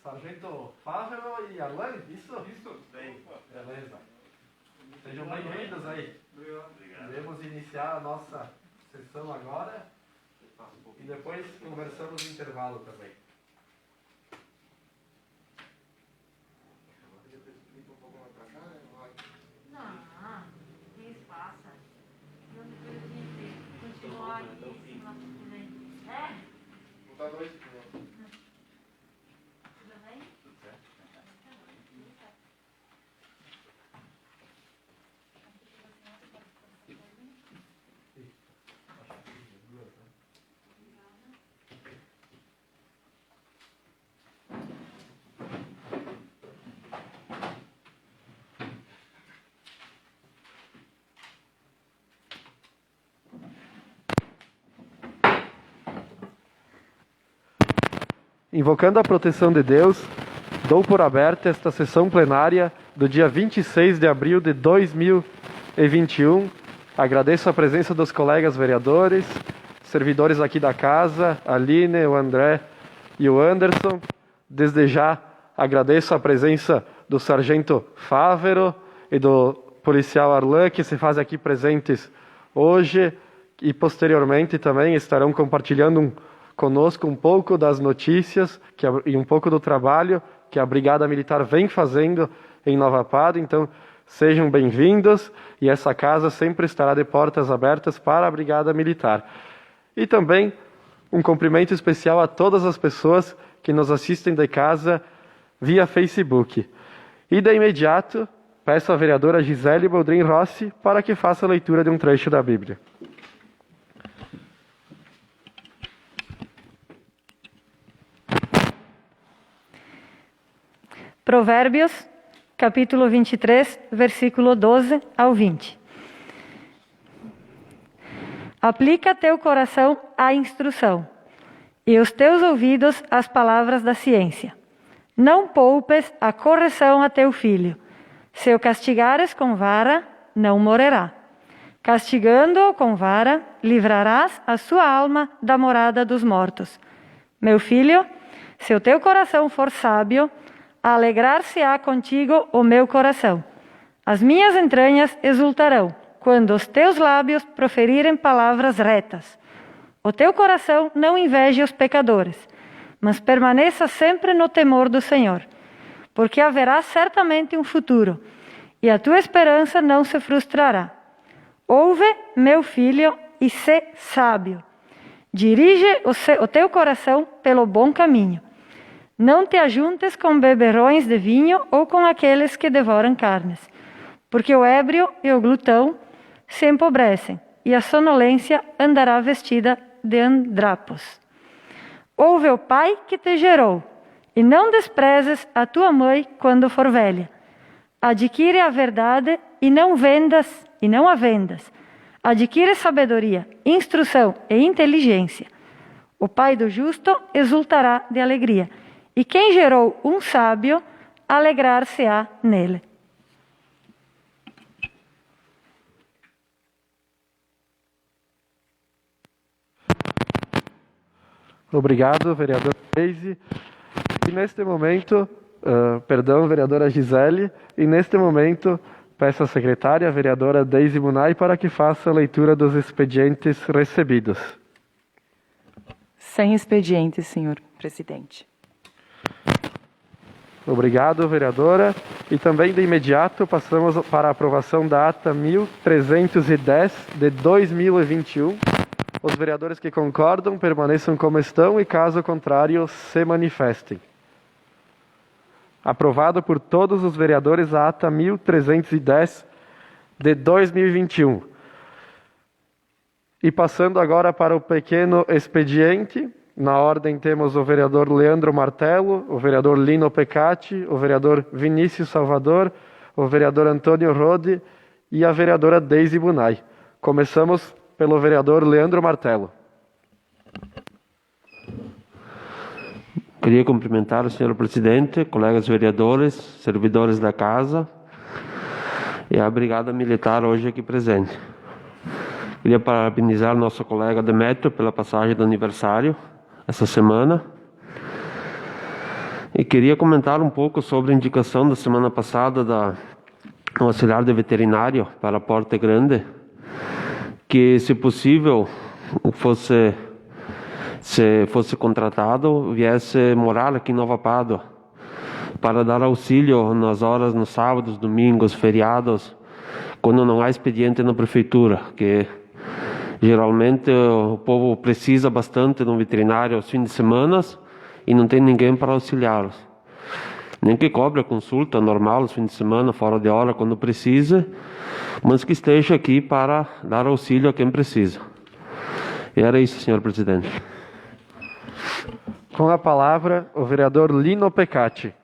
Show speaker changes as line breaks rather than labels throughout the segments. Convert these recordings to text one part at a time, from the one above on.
Sargento Fávero e Arlan, isso? Bem, beleza. Sejam bem-vindos aí. Obrigado. Vamos iniciar a nossa sessão agora e depois conversamos no intervalo também.
Não, isso passa. Não depois continuar aqui. É?
Não tá dois.
Tudo bem?
Tudo certo. Invocando a proteção de Deus, dou por aberta esta sessão plenária do dia 26 de abril de 2021. Agradeço a presença dos colegas vereadores, servidores aqui da casa, a Aline, o André e o Anderson. Desde já agradeço a presença do Sargento Fávero e do policial Arlan, que se fazem aqui presentes hoje e posteriormente também estarão compartilhando conosco um pouco das notícias e um pouco do trabalho que a Brigada Militar vem fazendo em Nova Padua. Então, sejam bem-vindos e essa casa sempre estará de portas abertas para a Brigada Militar. E também um cumprimento especial a todas as pessoas que nos assistem de casa via Facebook. E de imediato, peço à vereadora Gisele Boldrin Rossi para que faça a leitura de um trecho da Bíblia.
Provérbios, capítulo 23, versículo 12 ao 20. Aplica teu coração à instrução, e os teus ouvidos às palavras da ciência. Não poupes a correção a teu filho. Se o castigares com vara, não morrerá. Castigando-o com vara, livrarás a sua alma da morada dos mortos. Meu filho, se o teu coração for sábio, alegrar-se-á contigo o meu coração. As minhas entranhas exultarão, quando os teus lábios proferirem palavras retas. O teu coração não inveje os pecadores, mas permaneça sempre no temor do Senhor, porque haverá certamente um futuro, e a tua esperança não se frustrará. Ouve, meu filho, e sê sábio. Dirige o teu coração pelo bom caminho. Não te ajuntes com beberrões de vinho ou com aqueles que devoram carnes, porque o ébrio e o glutão se empobrecem, e a sonolência andará vestida de andrapos. Ouve o pai que te gerou, e não desprezes a tua mãe quando for velha. Adquire a verdade e não a vendas. Adquire sabedoria, instrução e inteligência. O pai do justo exultará de alegria, e quem gerou um sábio, alegrar-se-á nele.
Obrigado, vereadora Deise. E neste momento, vereadora Gisele, e neste momento peço à secretária, a vereadora Deise Munay, para que faça a leitura dos expedientes recebidos.
Sem expedientes, senhor presidente.
Obrigado, vereadora. E também, de imediato, passamos para a aprovação da ata 1310 de 2021. Os vereadores que concordam permaneçam como estão e, caso contrário, se manifestem. Aprovado por todos os vereadores a ata 1310 de 2021. E passando agora para o pequeno expediente. Na ordem temos o vereador Leandro Martello, o vereador Lino Pecati, o vereador Vinícius Salvador, o vereador Antônio Rode e a vereadora Deise Munay. Começamos pelo vereador Leandro Martello.
Queria cumprimentar o senhor presidente, colegas vereadores, servidores da casa e a Brigada Militar hoje aqui presente. Queria parabenizar nosso colega Demétrio pela passagem do aniversário essa semana. E queria comentar um pouco sobre a indicação da semana passada do auxiliar de veterinário para Porto Grande, que, se possível, se fosse contratado, viesse morar aqui em Nova Pádua, para dar auxílio nas horas, nos sábados, domingos, feriados, quando não há expediente na prefeitura, que geralmente o povo precisa bastante de um veterinário aos fins de semana e não tem ninguém para auxiliá-los. Nem que cobre a consulta normal aos fins de semana, fora de hora, quando precisa, mas que esteja aqui para dar auxílio a quem precisa. E era isso, senhor presidente.
Com a palavra, o vereador Lino Pecati.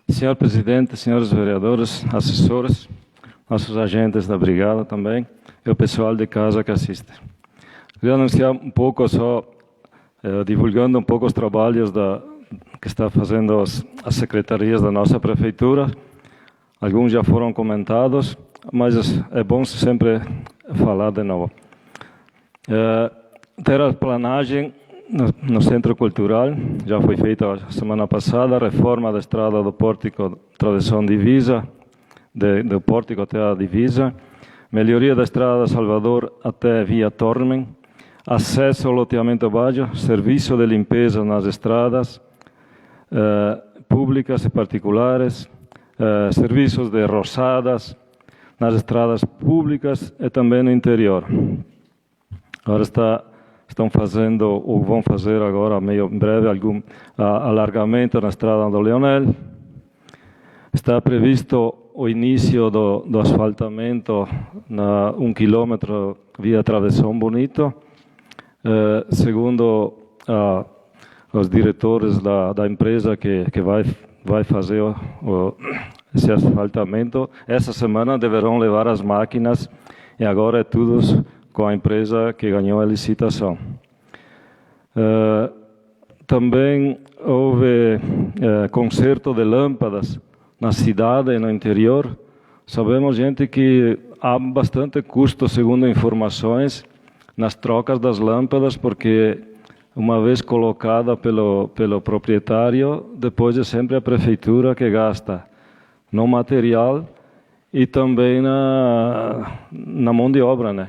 Senhor presidente, senhores vereadores, assessores, nossos agentes da brigada também, e o pessoal de casa que assiste. Queria anunciar um pouco só, divulgando um pouco os trabalhos que está fazendo as secretarias da nossa prefeitura. Alguns já foram comentados, mas é bom sempre falar de novo. Terraplanagem no Centro Cultural, já foi feita a semana passada, a reforma da estrada do Pórtico, travessão divisa, do Pórtico até a divisa, melhoria da estrada de Salvador até Via Tormen, acesso ao loteamento baixo, serviço de limpeza nas estradas públicas e particulares, serviços de roçadas nas estradas públicas e também no interior. Agora estão fazendo, ou vão fazer agora, meio em breve, algum alargamento na estrada do Leonel. Está previsto o início do asfaltamento na 1 quilômetro via Travessão Bonito. Segundo os diretores da empresa que vai fazer esse asfaltamento, essa semana deverão levar as máquinas e agora é tudo com a empresa que ganhou a licitação. Também houve conserto de lâmpadas na cidade e no interior. Sabemos, gente, que há bastante custo, segundo informações, nas trocas das lâmpadas, porque uma vez colocada pelo proprietário, depois é sempre a prefeitura que gasta no material e também na mão de obra, né?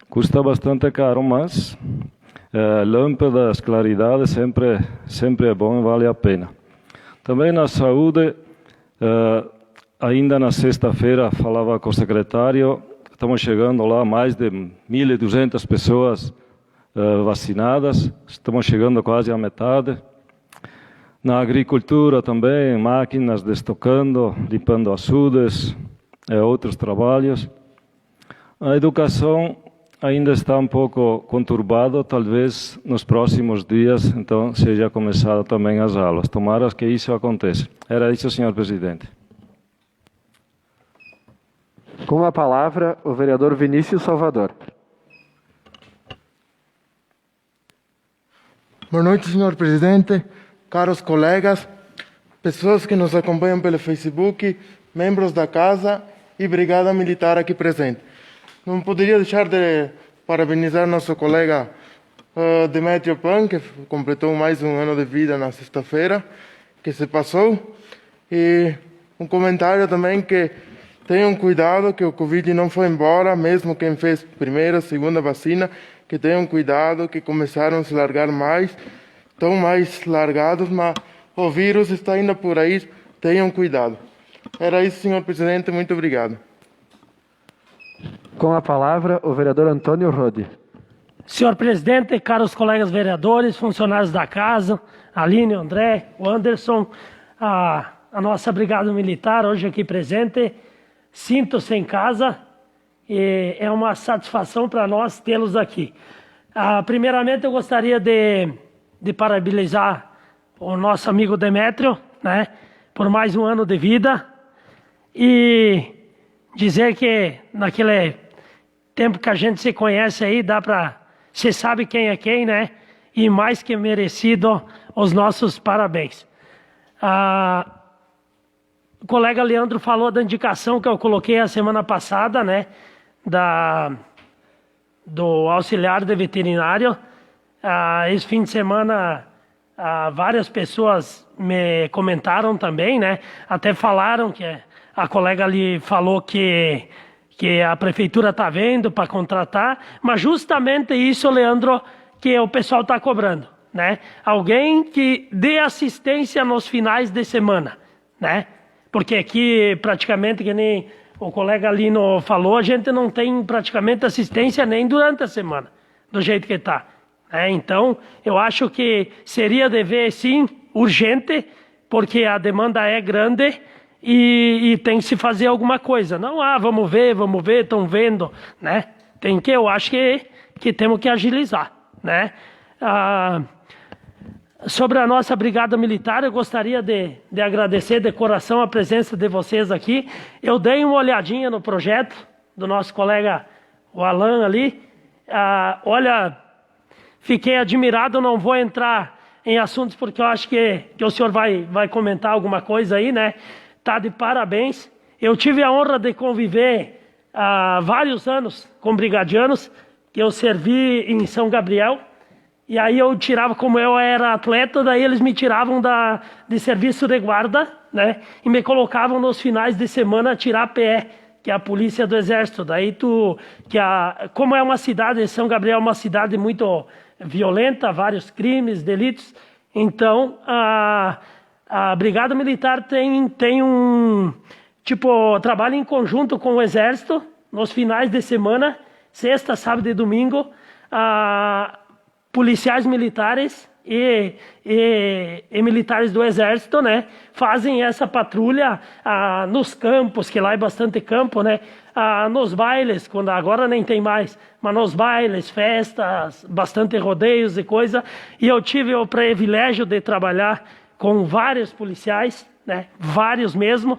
Custa bastante caro, mas lâmpadas, claridade, sempre é bom e vale a pena. Também na saúde, ainda na sexta-feira falava com o secretário, estamos chegando lá a mais de 1.200 pessoas vacinadas, estamos chegando quase à metade. Na agricultura também, máquinas destocando, limpando açudes, outros trabalhos. A educação ainda está um pouco conturbado, talvez nos próximos dias, então, seja começado também as aulas. Tomara que isso aconteça. Era isso, senhor presidente.
Com a palavra, o vereador Vinícius Salvador.
Boa noite, senhor presidente, caros colegas, pessoas que nos acompanham pelo Facebook, membros da casa e brigada militar aqui presente. Não poderia deixar de parabenizar nosso colega Demetrio Pan, que completou mais um ano de vida na sexta-feira, que se passou. E um comentário também que tenham cuidado, que o Covid não foi embora, mesmo quem fez primeira, segunda vacina, que tenham cuidado, que começaram a se largar mais, estão mais largados, mas o vírus está indo por aí, tenham cuidado. Era isso, senhor presidente, muito obrigado.
Com a palavra, o vereador Antônio Rode.
Senhor presidente, caros colegas vereadores, funcionários da casa, Aline, André, o Anderson, a nossa brigada militar hoje aqui presente, sinto-se em casa e é uma satisfação para nós tê-los aqui. Primeiramente, eu gostaria de parabenizar o nosso amigo Demétrio, né, por mais um ano de vida e dizer que naquele tempo que a gente se conhece aí, você sabe quem é quem, né? E mais que merecido os nossos parabéns. O colega Leandro falou da indicação que eu coloquei a semana passada, né? Do auxiliar de veterinário. Esse fim de semana várias pessoas me comentaram também, né? Até falaram que a colega ali falou que a prefeitura está vendo para contratar, mas justamente isso, Leandro, que o pessoal está cobrando, né? Alguém que dê assistência nos finais de semana, né? Porque aqui praticamente, que nem o colega Lino falou, a gente não tem praticamente assistência nem durante a semana, do jeito que está. Então, eu acho que seria dever, sim, urgente, porque a demanda é grande e tem que se fazer alguma coisa. Não, vamos ver, estão vendo, né? Eu acho que temos que agilizar, né? Sobre a nossa Brigada Militar, eu gostaria de agradecer de coração a presença de vocês aqui. Eu dei uma olhadinha no projeto do nosso colega, o Alan, ali. Olha, fiquei admirado, não vou entrar em assuntos porque eu acho que o senhor vai comentar alguma coisa aí, né? Tá de parabéns. Eu tive a honra de conviver há vários anos com brigadianos, que eu servi em São Gabriel. E aí eu tirava, como eu era atleta, daí eles me tiravam de serviço de guarda, né? E me colocavam nos finais de semana a tirar PE, que é a polícia do exército. Daí como é uma cidade, São Gabriel é uma cidade muito violenta, vários crimes, delitos. Então, a Brigada Militar tem um trabalho em conjunto com o exército, nos finais de semana, sexta, sábado e domingo, policiais militares e militares do exército, né, fazem essa patrulha nos campos, que lá é bastante campo, né, nos bailes, quando agora nem tem mais, mas nos bailes, festas, bastante rodeios e coisa. E eu tive o privilégio de trabalhar com vários policiais, né, vários mesmo.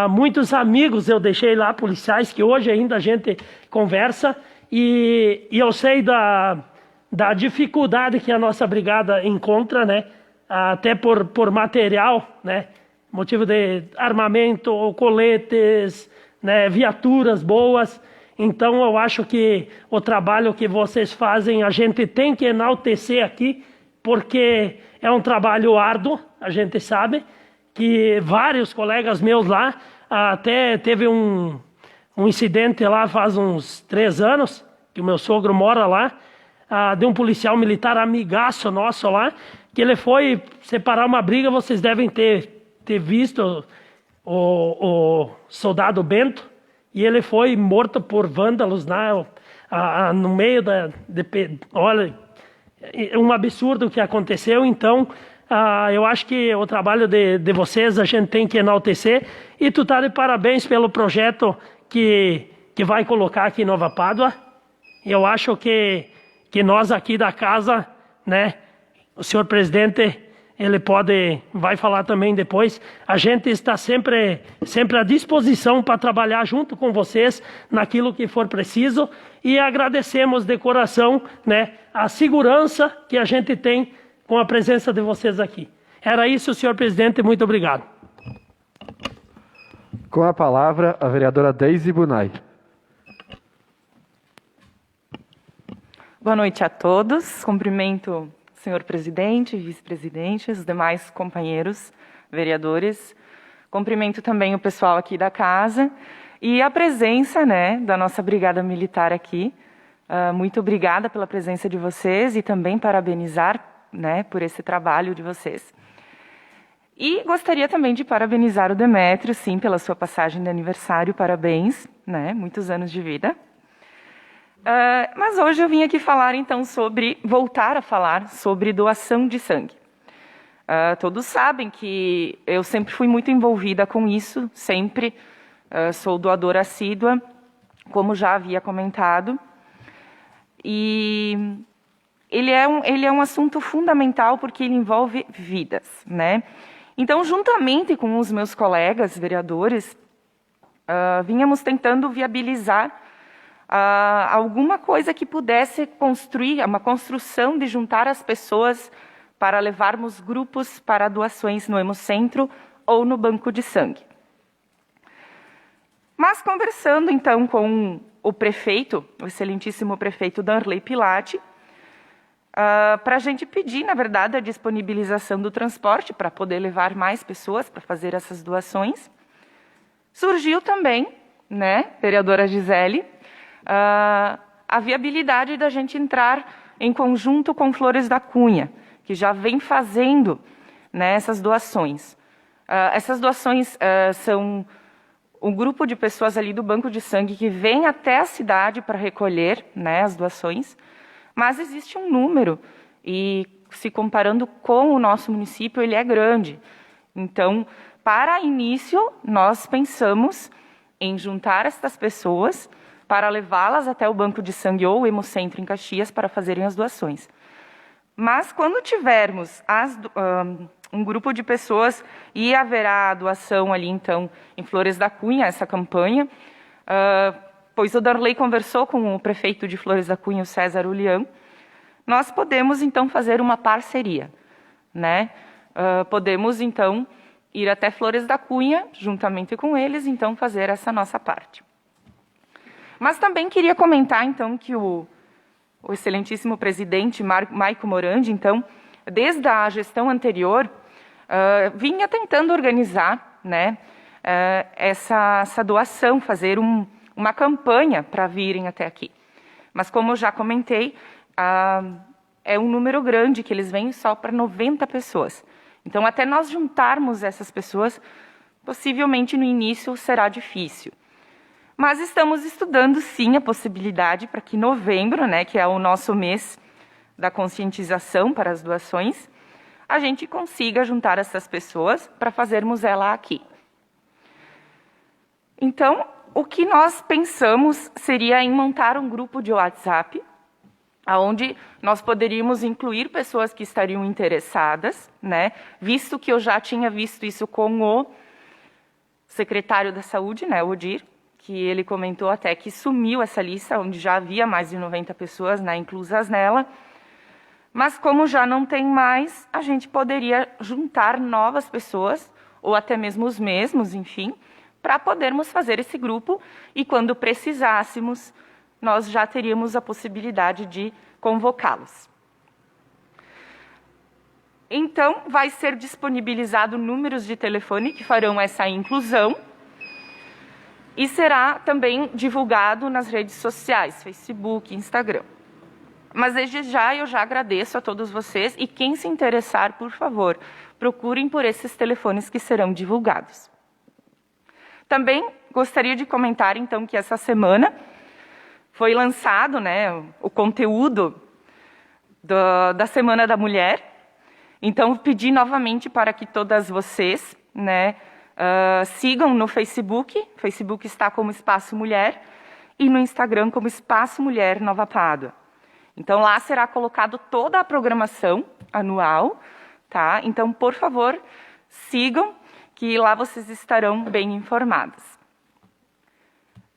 Muitos amigos eu deixei lá, policiais, que hoje ainda a gente conversa, e eu sei da dificuldade que a nossa brigada encontra, né? Até por material, né? Motivo de armamento, coletes, né? Viaturas boas. Então eu acho que o trabalho que vocês fazem a gente tem que enaltecer aqui, porque é um trabalho árduo, a gente sabe, que vários colegas meus lá, até teve um incidente lá faz uns 3 anos, que o meu sogro mora lá, de um policial militar amigaço nosso lá, que ele foi separar uma briga. Vocês devem ter visto o soldado Bento, e ele foi morto por vândalos no meio olha, um absurdo o que aconteceu. Então, eu acho que o trabalho de vocês a gente tem que enaltecer, e tu tá de parabéns pelo projeto que vai colocar aqui em Nova Pádua. Eu acho que nós aqui da casa, né, o senhor presidente, ele vai falar também depois, a gente está sempre à disposição para trabalhar junto com vocês naquilo que for preciso, e agradecemos de coração, né, a segurança que a gente tem com a presença de vocês aqui. Era isso, senhor presidente, muito obrigado.
Com a palavra, a vereadora Deise Bunay.
Boa noite a todos. Cumprimento o senhor presidente, vice-presidente, os demais companheiros vereadores. Cumprimento também o pessoal aqui da casa e a presença, né, da nossa Brigada Militar aqui. Muito obrigada pela presença de vocês e também parabenizar, né, por esse trabalho de vocês. E gostaria também de parabenizar o Demétrio, sim, pela sua passagem de aniversário. Parabéns, né, muitos anos de vida. Mas hoje eu vim aqui falar, então, voltar a falar sobre doação de sangue. Todos sabem que eu sempre fui muito envolvida com isso, sempre sou doadora assídua, como já havia comentado. E ele é um assunto fundamental porque ele envolve vidas, né? Então, juntamente com os meus colegas vereadores, vínhamos tentando viabilizar alguma coisa que pudesse construir, uma construção de juntar as pessoas para levarmos grupos para doações no Hemocentro ou no Banco de Sangue. Mas conversando então com o prefeito, o excelentíssimo prefeito Darley Pilati, para a gente pedir, na verdade, a disponibilização do transporte para poder levar mais pessoas para fazer essas doações. Surgiu também, né, vereadora Gisele, a viabilidade da gente entrar em conjunto com Flores da Cunha, que já vem fazendo, né, essas doações. Essas doações são um grupo de pessoas ali do banco de sangue que vem até a cidade para recolher, né, as doações, mas existe um número, e se comparando com o nosso município, ele é grande. Então, para início, nós pensamos em juntar estas pessoas para levá-las até o banco de sangue ou o Hemocentro em Caxias para fazerem as doações. Mas quando tivermos um grupo de pessoas e haverá a doação ali, então, em Flores da Cunha, essa campanha, pois o Darley conversou com o prefeito de Flores da Cunha, o César Ulian, nós podemos, então, fazer uma parceria, né? Podemos, então, ir até Flores da Cunha, juntamente com eles, então, fazer essa nossa parte. Mas também queria comentar, então, que o excelentíssimo presidente Maico Morandi, então, desde a gestão anterior, vinha tentando organizar, né, essa doação, fazer uma campanha para virem até aqui. Mas, como eu já comentei, é um número grande, que eles vêm só para 90 pessoas. Então, até nós juntarmos essas pessoas, possivelmente no início será difícil. Mas estamos estudando, sim, a possibilidade para que novembro, né, que é o nosso mês da conscientização para as doações, a gente consiga juntar essas pessoas para fazermos ela aqui. Então, o que nós pensamos seria em montar um grupo de WhatsApp, onde nós poderíamos incluir pessoas que estariam interessadas, né, visto que eu já tinha visto isso com o secretário da Saúde, né, o Odir, que ele comentou até que sumiu essa lista, onde já havia mais de 90 pessoas, né, inclusas nela. Mas como já não tem mais, a gente poderia juntar novas pessoas, ou até mesmo os mesmos, enfim, para podermos fazer esse grupo, e quando precisássemos, nós já teríamos a possibilidade de convocá-los. Então, vai ser disponibilizado números de telefone que farão essa inclusão, e será também divulgado nas redes sociais, Facebook, Instagram. Mas desde já eu já agradeço a todos vocês, e quem se interessar, por favor, procurem por esses telefones que serão divulgados. Também gostaria de comentar, então, que essa semana foi lançado, né, o conteúdo da Semana da Mulher. Então, pedi novamente para que todas vocês, né, sigam no Facebook. O Facebook está como Espaço Mulher, e no Instagram como Espaço Mulher Nova Pádua. Então, lá será colocado toda a programação anual, tá? Então, por favor, sigam, que lá vocês estarão bem informadas.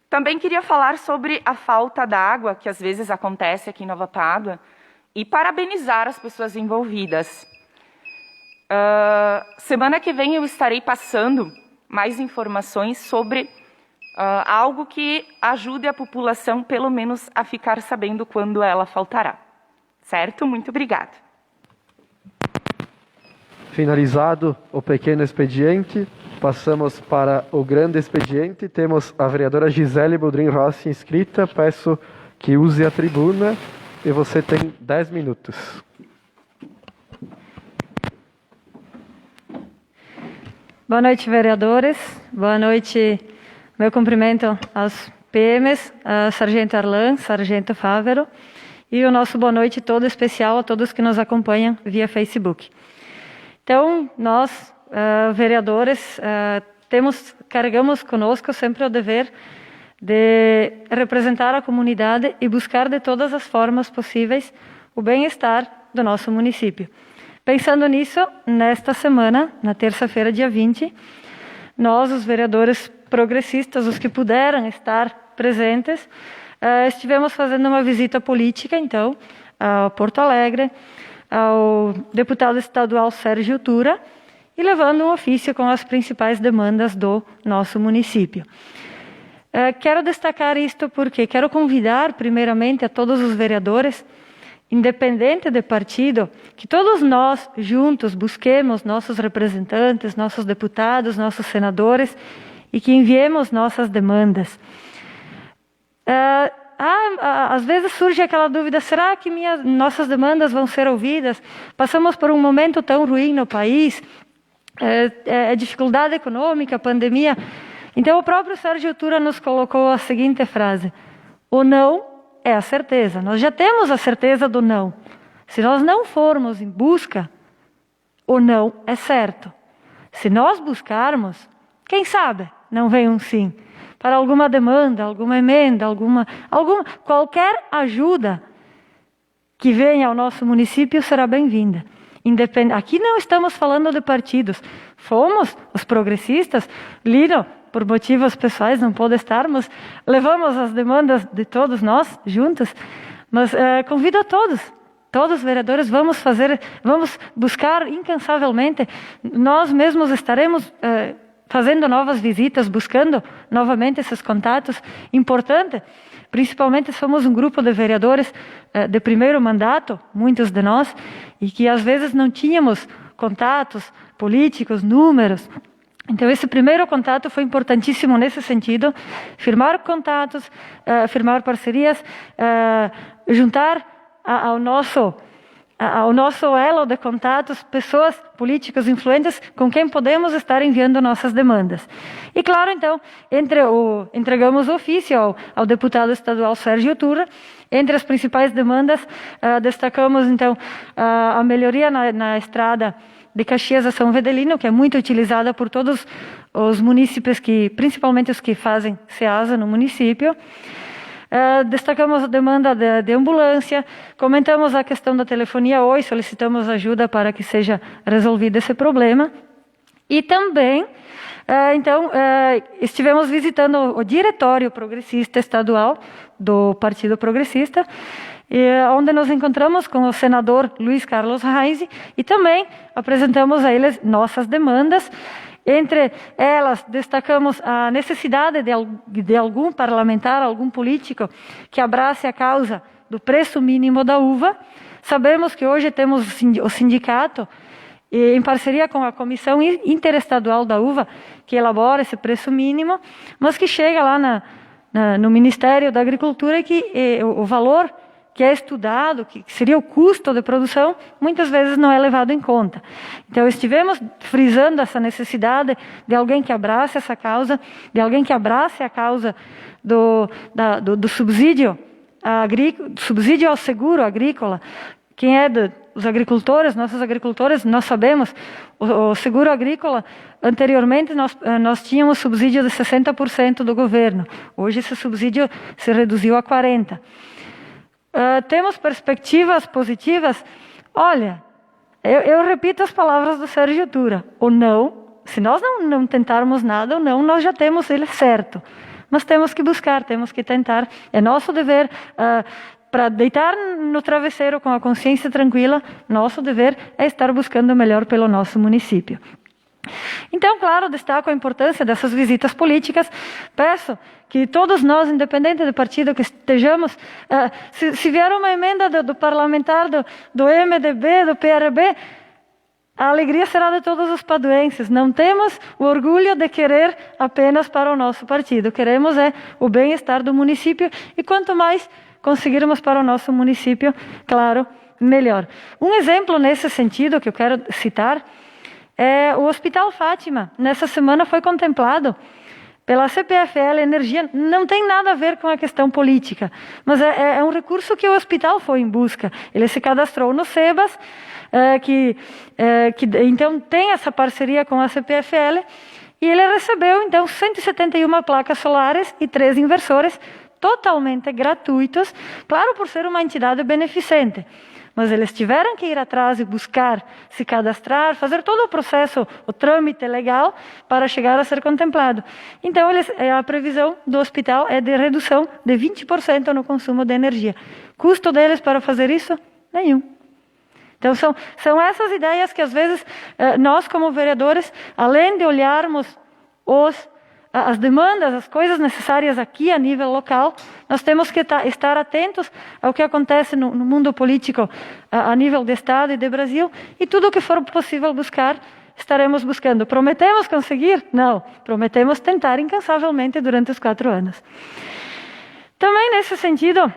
Também queria falar sobre a falta d'água, que às vezes acontece aqui em Nova Pádua, e parabenizar as pessoas envolvidas. Semana que vem eu estarei passando mais informações sobre algo que ajude a população, pelo menos, a ficar sabendo quando ela faltará. Certo? Muito obrigada.
Finalizado o pequeno expediente, passamos para o grande expediente. Temos a vereadora Gisele Boldrin Rossi inscrita. Peço que use a tribuna, e você tem 10 minutos.
Boa noite, vereadores. Boa noite. Meu cumprimento aos PMs, a Sargento Arlan, Sargento Fávero, e o nosso boa noite todo especial a todos que nos acompanham via Facebook. Então, nós, vereadores, carregamos conosco sempre o dever de representar a comunidade e buscar de todas as formas possíveis o bem-estar do nosso município. Pensando nisso, nesta semana, na terça-feira, dia 20, nós, os vereadores progressistas, os que puderam estar presentes, estivemos fazendo uma visita política, então, a Porto Alegre, ao deputado estadual Sérgio Tura, e levando um ofício com as principais demandas do nosso município. Quero destacar isto porque quero convidar, primeiramente, a todos os vereadores independente de partido, que todos nós juntos busquemos nossos representantes, nossos deputados, nossos senadores e que enviemos nossas demandas. Às vezes surge aquela dúvida, será que nossas demandas vão ser ouvidas? Passamos por um momento tão ruim no país, dificuldade econômica, pandemia. Então o próprio Sérgio Tura nos colocou a seguinte frase: o não é a certeza. Nós já temos a certeza do não. Se nós não formos em busca, o não é certo. Se nós buscarmos, quem sabe não vem um sim. Para alguma demanda, alguma emenda, qualquer ajuda que venha ao nosso município será bem-vinda. Aqui não estamos falando de partidos. Fomos os progressistas, Lino, por motivos pessoais não pode estar, mas levamos as demandas de todos nós juntos. Mas convido a todos os vereadores, vamos buscar incansavelmente. Nós mesmos estaremos fazendo novas visitas, buscando novamente esses contatos. Importante, principalmente somos um grupo de vereadores de primeiro mandato, muitos de nós, e que às vezes não tínhamos contatos políticos, números. Então esse primeiro contato foi importantíssimo nesse sentido, firmar contatos, firmar parcerias, juntar ao nosso elo de contatos pessoas políticos influentes com quem podemos estar enviando nossas demandas. E claro, então, entregamos o ofício ao deputado estadual Sérgio Tura. Entre as principais demandas, destacamos então a melhoria na estrada de Caxias a São Vedelino, que é muito utilizada por todos os munícipes, principalmente os que fazem SEASA no município. Destacamos a demanda de ambulância, comentamos a questão da telefonia Oi, solicitamos ajuda para que seja resolvido esse problema. E também, estivemos visitando o Diretório Progressista Estadual do Partido Progressista, onde nos encontramos com o senador Luiz Carlos Reis e também apresentamos a eles nossas demandas. Entre elas, destacamos a necessidade de algum parlamentar, algum político que abrace a causa do preço mínimo da uva. Sabemos que hoje temos o sindicato, em parceria com a Comissão Interestadual da Uva, que elabora esse preço mínimo, mas que chega lá no Ministério da Agricultura e que o valor que é estudado, que seria o custo de produção, muitas vezes não é levado em conta. Então, estivemos frisando essa necessidade de alguém que abrace essa causa, de alguém que abrace a causa do subsídio ao seguro agrícola. Quem é os agricultores, nossos agricultores, nós sabemos, o seguro agrícola, anteriormente nós tínhamos subsídio de 60% do governo. Hoje esse subsídio se reduziu a 40%. Temos perspectivas positivas? Olha, eu repito as palavras do Sérgio Tura. O não, se nós não tentarmos nada, o não, nós já temos ele certo. Mas temos que buscar, temos que tentar. É nosso dever, para deitar no travesseiro com a consciência tranquila, nosso dever é estar buscando o melhor pelo nosso município. Então, claro, destaco a importância dessas visitas políticas. Peço que todos nós, independente do partido que estejamos, se vier uma emenda do parlamentar, do MDB, do PRB, a alegria será de todos os paduenses. Não temos o orgulho de querer apenas para o nosso partido. Queremos o bem-estar do município e quanto mais conseguirmos para o nosso município, claro, melhor. Um exemplo nesse sentido que eu quero citar é o Hospital Fátima. Nessa semana foi contemplado pela CPFL Energia. Não tem nada a ver com a questão política, mas é um recurso que o hospital foi em busca. Ele se cadastrou no SEBAS, que então tem essa parceria com a CPFL, e ele recebeu então 171 placas solares e 3 inversores totalmente gratuitos, claro, por ser uma entidade beneficente. Mas eles tiveram que ir atrás e buscar, se cadastrar, fazer todo o processo, o trâmite legal para chegar a ser contemplado. Então, a previsão do hospital é de redução de 20% no consumo de energia. Custo deles para fazer isso? Nenhum. Então, são essas ideias que, às vezes, nós, como vereadores, além de olharmos os as demandas, as coisas necessárias aqui a nível local, nós temos que estar atentos ao que acontece no mundo político a nível de Estado e de Brasil, e tudo o que for possível buscar, estaremos buscando. Prometemos conseguir? Não. Prometemos tentar incansavelmente durante os 4 anos. Também nesse sentido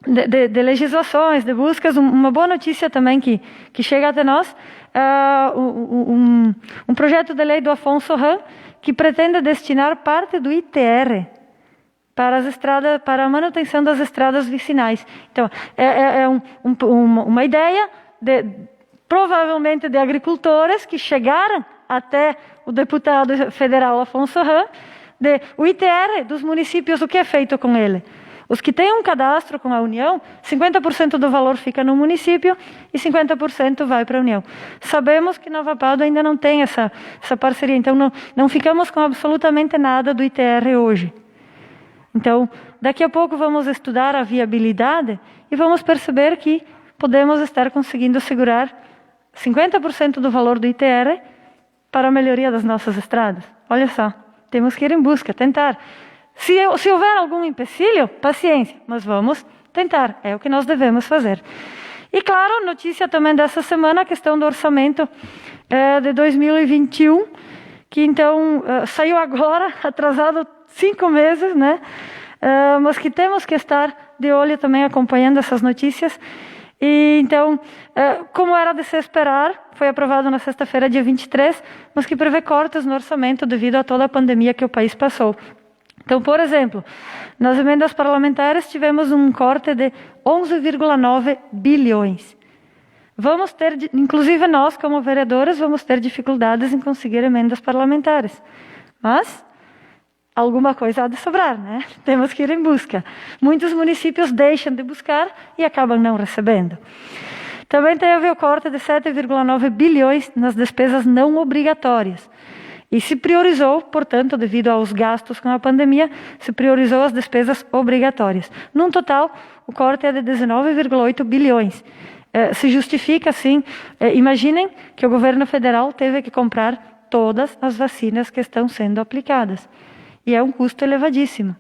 de legislações, de buscas, uma boa notícia também que chega até nós, um projeto de lei do Afonso Ram que pretende destinar parte do ITR para as estradas, para a manutenção das estradas vicinais. Então, uma ideia provavelmente de agricultores que chegaram até o deputado federal Afonso Ram, o ITR dos municípios, o que é feito com ele? Os que têm um cadastro com a União, 50% do valor fica no município e 50% vai para a União. Sabemos que Nova Pádua ainda não tem essa parceria, então não ficamos com absolutamente nada do ITR hoje. Então, daqui a pouco vamos estudar a viabilidade e vamos perceber que podemos estar conseguindo segurar 50% do valor do ITR para a melhoria das nossas estradas. Olha só, temos que ir em busca, tentar. Se houver algum empecilho, paciência, mas vamos tentar, é o que nós devemos fazer. E claro, notícia também dessa semana, a questão do orçamento de 2021, que então saiu agora, atrasado 5 meses, né? Mas que temos que estar de olho também acompanhando essas notícias. E então, como era de se esperar, foi aprovado na sexta-feira, dia 23, mas que prevê cortes no orçamento devido a toda a pandemia que o país passou. Então, por exemplo, nas emendas parlamentares tivemos um corte de 11,9 bilhões. Vamos ter, inclusive nós, como vereadores, vamos ter dificuldades em conseguir emendas parlamentares. Mas alguma coisa há de sobrar, né? Temos que ir em busca. Muitos municípios deixam de buscar e acabam não recebendo. Também teve o corte de 7,9 bilhões nas despesas não obrigatórias. E se priorizou, portanto, devido aos gastos com a pandemia, se priorizou as despesas obrigatórias. Num total, o corte é de 19,8 bilhões. Se justifica, assim, imaginem que o governo federal teve que comprar todas as vacinas que estão sendo aplicadas. E é um custo elevadíssimo,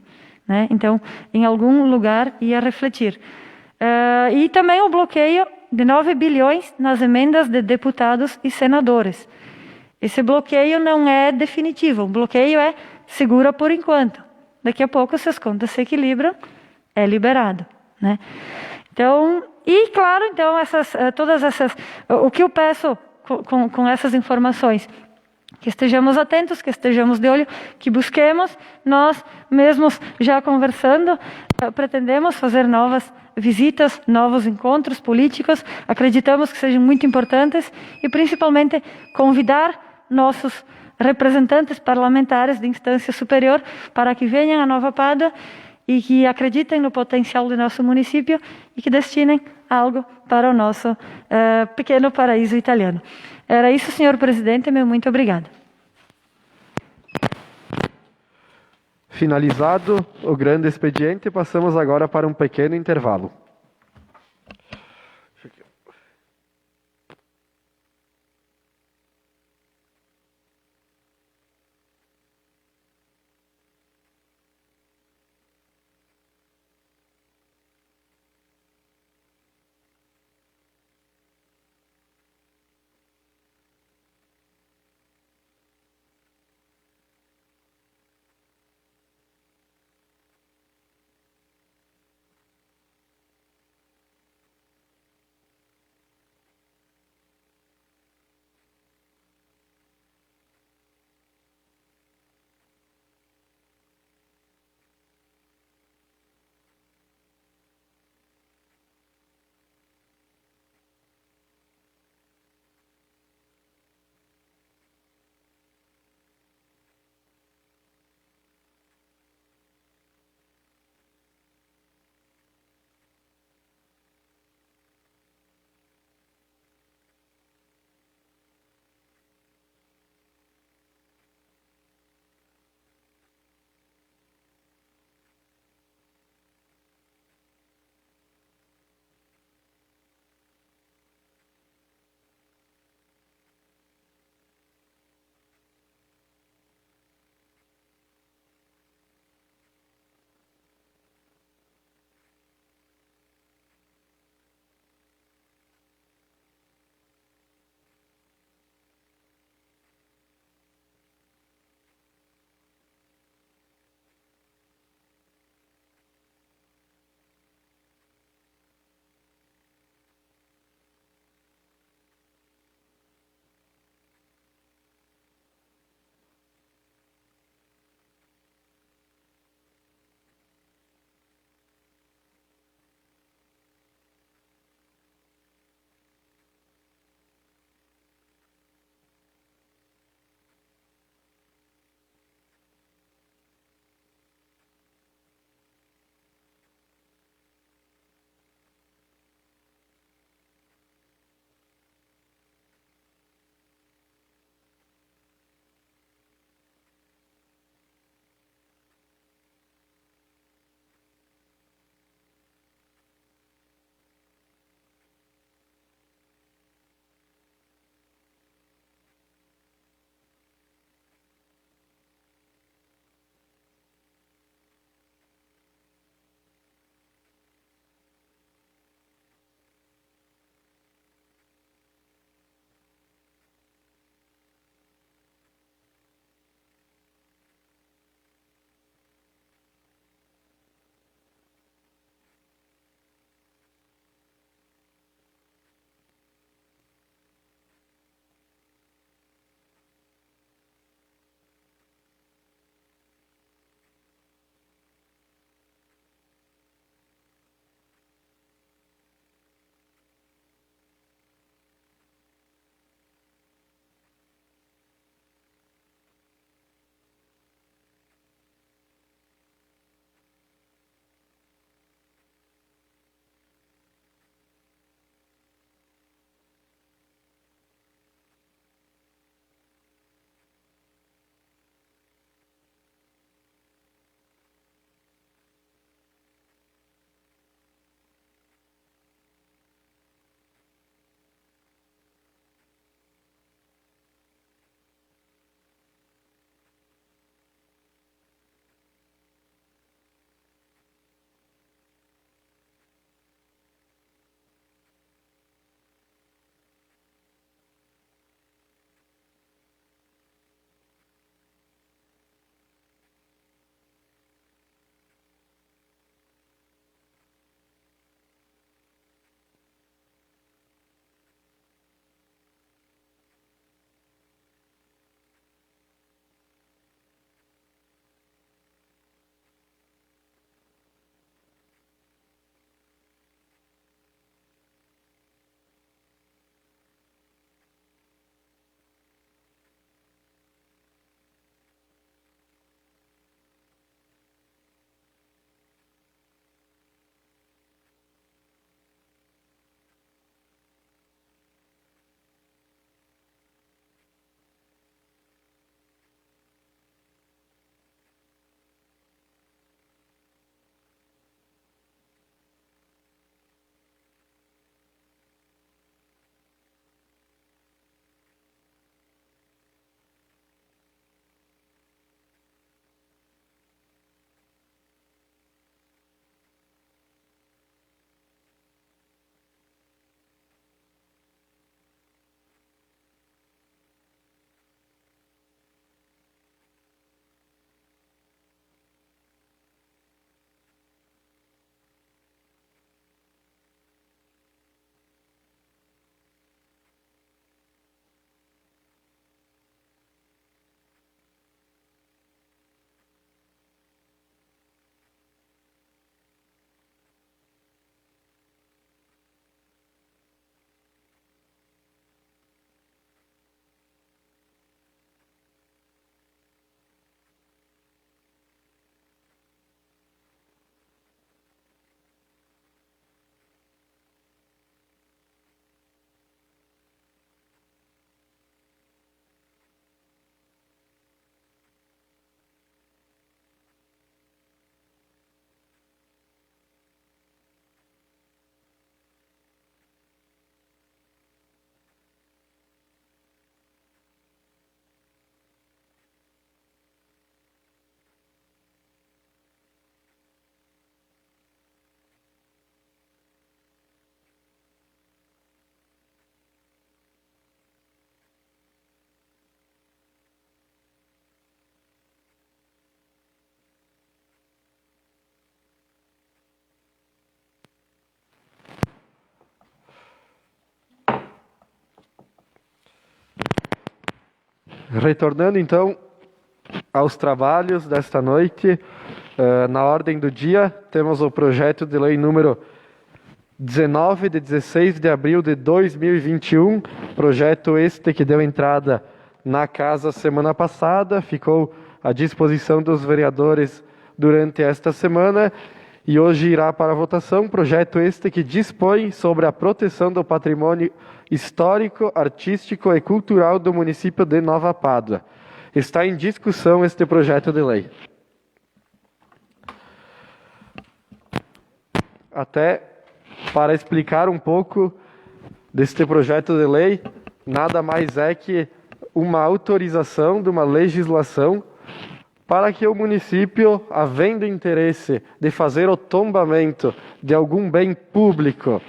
né? Então, em algum lugar ia refletir. E também o bloqueio de 9 bilhões nas emendas de deputados e senadores. Esse bloqueio não é definitivo, o bloqueio é segura por enquanto. Daqui a pouco, se as contas se equilibram, é liberado, né? Então, e claro, então, todas essas, o que eu peço com essas informações? Que estejamos atentos, que estejamos de olho, que busquemos, nós mesmos já conversando, pretendemos fazer novas visitas, novos encontros políticos, acreditamos que sejam muito importantes e principalmente convidar nossos representantes parlamentares de instância superior para que venham a Nova Pádua e que acreditem no potencial do nosso município e que destinem algo para o nosso pequeno paraíso italiano. Era isso, senhor presidente, meu muito obrigado.
Finalizado o grande expediente, passamos agora para um pequeno intervalo. Retornando então aos trabalhos desta noite, na ordem do dia, temos o projeto de lei número 19, de 16 de abril de 2021, projeto este que deu entrada na casa semana passada, ficou à disposição dos vereadores durante esta semana e hoje irá para a votação, projeto este que dispõe sobre a proteção do patrimônio histórico, artístico e cultural do município de Nova Pádua. Está em discussão este projeto de lei. Até para explicar um pouco deste projeto de lei, nada mais é que uma autorização de uma legislação para que o município, havendo interesse de fazer o tombamento de algum bem público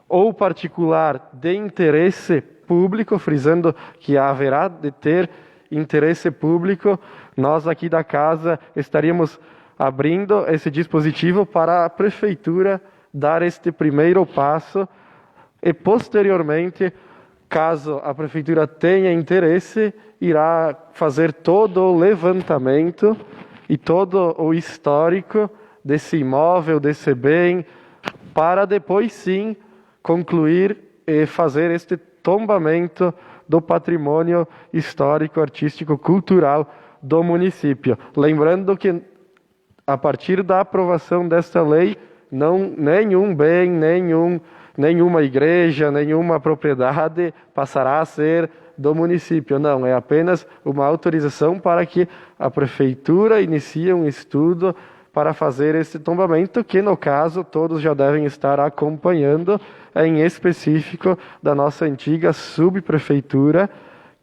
ou particular de interesse público, frisando que haverá de ter interesse público, nós aqui da casa estaríamos abrindo esse dispositivo para a prefeitura dar este primeiro passo e posteriormente, caso a prefeitura tenha interesse, irá fazer todo o levantamento e todo o histórico desse imóvel, desse bem, para depois sim concluir e fazer este tombamento do patrimônio histórico, artístico, cultural do município. Lembrando que a partir da aprovação desta lei, nenhum bem, nenhuma igreja, nenhuma propriedade passará a ser do município. Não, é apenas uma autorização para que a prefeitura inicie um estudo para fazer esse tombamento, que no caso todos já devem estar acompanhando, em específico da nossa antiga subprefeitura,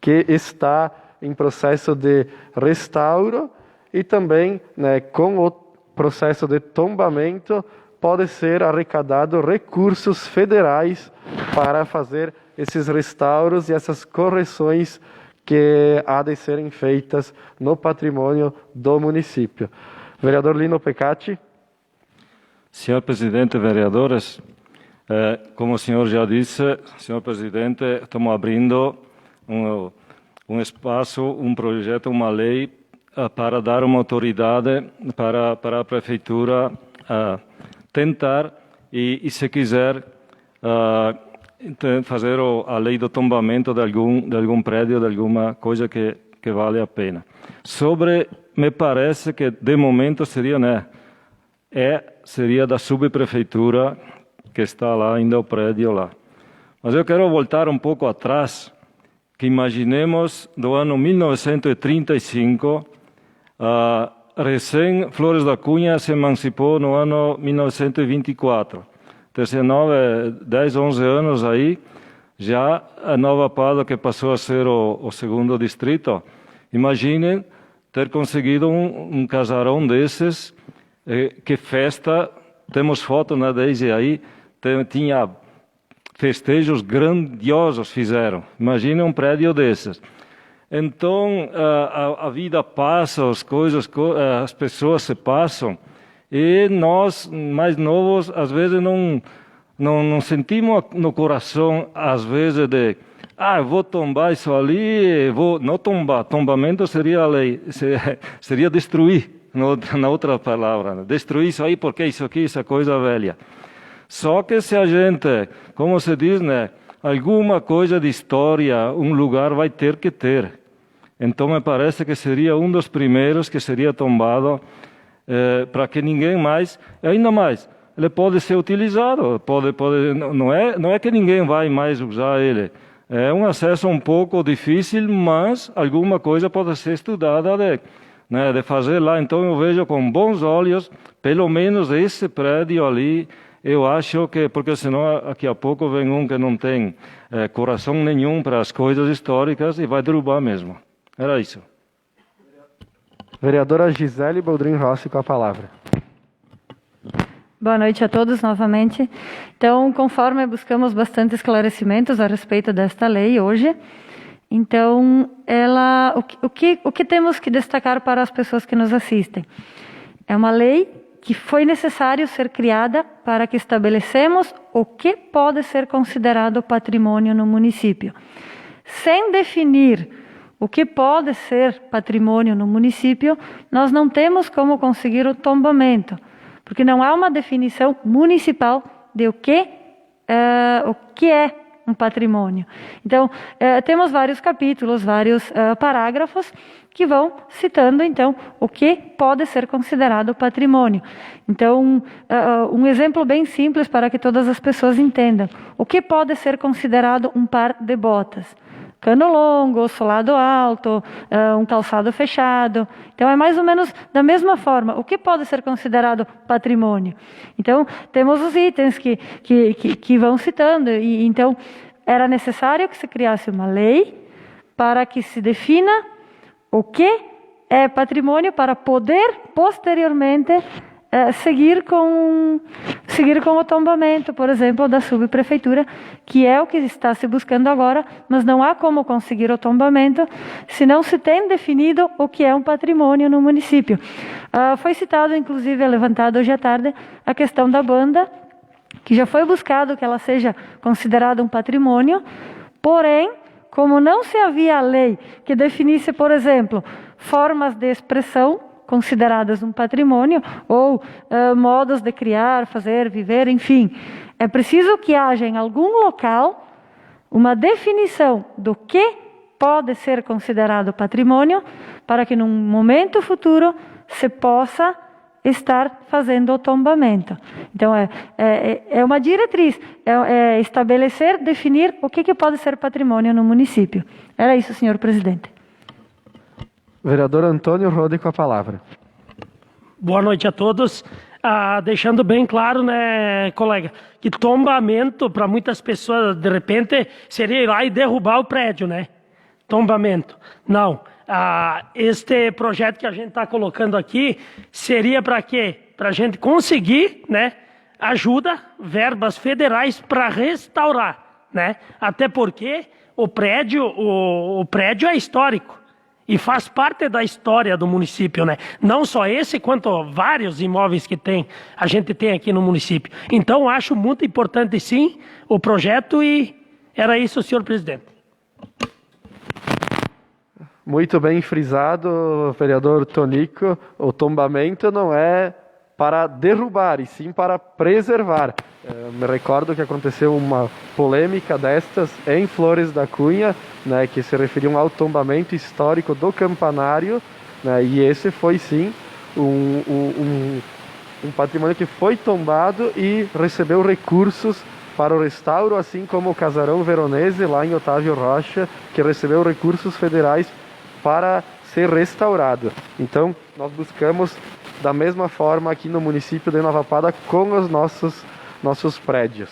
que está em processo de restauro e também, com o processo de tombamento, pode ser arrecadado recursos federais para fazer esses restauros e essas correções que há de serem feitas no patrimônio do município. Vereador Lino Pecati.
Senhor presidente, vereadores, como o senhor já disse, senhor presidente, estamos abrindo um espaço, um projeto, uma lei para dar uma autoridade para a prefeitura tentar e se quiser fazer a lei do tombamento de algum prédio, de alguma coisa que vale a pena. Me parece que de momento seria da subprefeitura que está lá ainda o prédio lá. Mas eu quero voltar um pouco atrás, que imaginemos do ano 1935, recém Flores da Cunha se emancipou no ano 1924. 10, 11 anos aí, já a Nova Pádua, que passou a ser o segundo distrito. Imaginem ter conseguido um casarão desses, que festa, temos fotos, né, desde aí, tinha festejos grandiosos fizeram. Imaginem um prédio desses. Então, a vida passa, as pessoas se passam, e nós, mais novos, às vezes não sentimos no coração, às vezes, vou tombar isso ali, não tombar, tombamento seria a lei, seria destruir, na outra palavra, né? Destruir isso aí, porque isso aqui, essa coisa velha. Só que se a gente, como se diz, né, alguma coisa de história, um lugar vai ter que ter. Então me parece que seria um dos primeiros que seria tombado, para que ninguém mais, ainda mais, ele pode ser utilizado, não é que ninguém vai mais usar ele. É um acesso um pouco difícil, mas alguma coisa pode ser estudada de fazer lá. Então eu vejo com bons olhos, pelo menos esse prédio ali. Eu acho que, porque senão daqui a pouco vem um que não tem coração nenhum para as coisas históricas e vai derrubar mesmo. Era isso.
Vereadora Gisele Boldrin Rossi com a palavra.
Boa noite a todos novamente. Então, conforme buscamos bastante esclarecimentos a respeito desta lei hoje, então, o que temos que destacar para as pessoas que nos assistem? É uma lei que foi necessário ser criada para que estabelecemos o que pode ser considerado patrimônio no município, sem definir o que pode ser patrimônio no município, nós não temos como conseguir o tombamento, porque não há uma definição municipal de o que é um patrimônio. Então, temos vários capítulos, vários parágrafos que vão citando, então, o que pode ser considerado patrimônio. Então, um exemplo bem simples para que todas as pessoas entendam. O que pode ser considerado um par de botas? Cano longo, solado alto, um calçado fechado. Então, é mais ou menos da mesma forma. O que pode ser considerado patrimônio? Então, temos os itens que vão citando. E, então, era necessário que se criasse uma lei para que se defina o que é patrimônio para poder, posteriormente, seguir com o tombamento, por exemplo, da subprefeitura, que é o que está se buscando agora, mas não há como conseguir o tombamento se não se tem definido o que é um patrimônio no município. Foi citado, inclusive, levantado hoje à tarde, a questão da banda, que já foi buscado que ela seja considerada um patrimônio, porém, como não se havia lei que definisse, por exemplo, formas de expressão consideradas um patrimônio, ou modos de criar, fazer, viver, enfim. É preciso que haja em algum local uma definição do que pode ser considerado patrimônio, para que num momento futuro se possa estar fazendo o tombamento. Então, é uma diretriz, é estabelecer, definir o que pode ser patrimônio no município. Era isso, senhor presidente.
Vereador Antônio Rode com a palavra.
Boa noite a todos. Deixando bem claro, né, colega, que tombamento para muitas pessoas, de repente, seria ir lá e derrubar o prédio, né? Tombamento. Não. Este projeto que a gente está colocando aqui seria para quê? Para a gente conseguir, né, ajuda, verbas federais para restaurar, né? Até porque o prédio é histórico e faz parte da história do município, né? Não só esse, quanto vários imóveis que a gente tem aqui no município. Então, acho muito importante, sim, o projeto e era isso, senhor presidente.
Muito bem frisado, vereador Tonico, o tombamento não é para derrubar, e sim para preservar. Me recordo que aconteceu uma polêmica destas em Flores da Cunha, né, que se referiam ao tombamento histórico do campanário, né, e esse foi sim um patrimônio que foi tombado e recebeu recursos para o restauro, assim como o Casarão Veronese, lá em Otávio Rocha, que recebeu recursos federais para ser restaurado. Então, nós buscamos da mesma forma aqui no município de Nova Pada com os nossos prédios.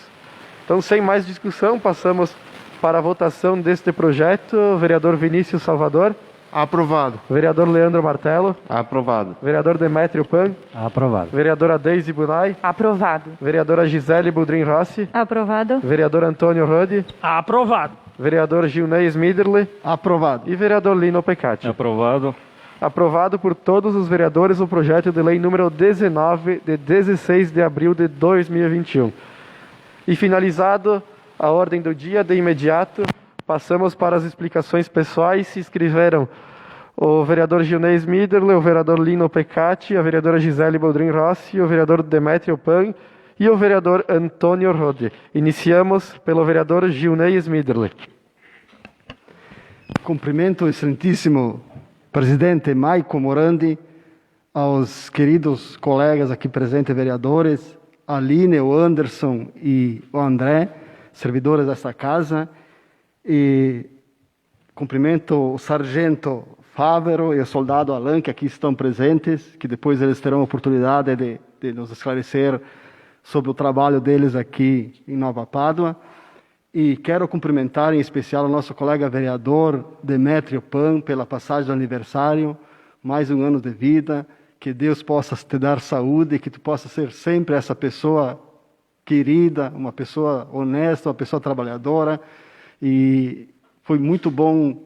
Então, sem mais discussão, passamos para a votação deste projeto. Vereador Vinícius Salvador.
Aprovado.
Vereador Leandro Martelo.
Aprovado.
Vereador Demétrio Pan.
Aprovado.
Vereadora Deise Bunay.
Aprovado.
Vereadora Gisele Boldrin Rossi.
Aprovado.
Vereador Antônio Rode.
Aprovado.
Vereador Gilney Smiderle.
Aprovado.
E vereador Lino Pecati.
Aprovado.
Aprovado por todos os vereadores o projeto de lei número 19, de 16 de abril de 2021. E finalizado a ordem do dia, de imediato, passamos para as explicações pessoais. Se inscreveram o vereador Gilney Smiderle, o vereador Lino Pecati, a vereadora Gisele Boldrin Rossi, o vereador Demétrio Pan e o vereador Antônio Rode. Iniciamos pelo vereador Gilney Smiderle.
Cumprimento o excelentíssimo presidente Maico Morandi, aos queridos colegas aqui presentes, vereadores, a Aline, o Anderson e o André, servidores desta casa, e cumprimento o sargento Fávero e o soldado Alain, que aqui estão presentes, que depois eles terão a oportunidade de nos esclarecer sobre o trabalho deles aqui em Nova Pádua. E quero cumprimentar em especial o nosso colega vereador Demétrio Pan pela passagem do aniversário, mais um ano de vida, que Deus possa te dar saúde, que tu possa ser sempre essa pessoa querida, uma pessoa honesta, uma pessoa trabalhadora, e foi muito bom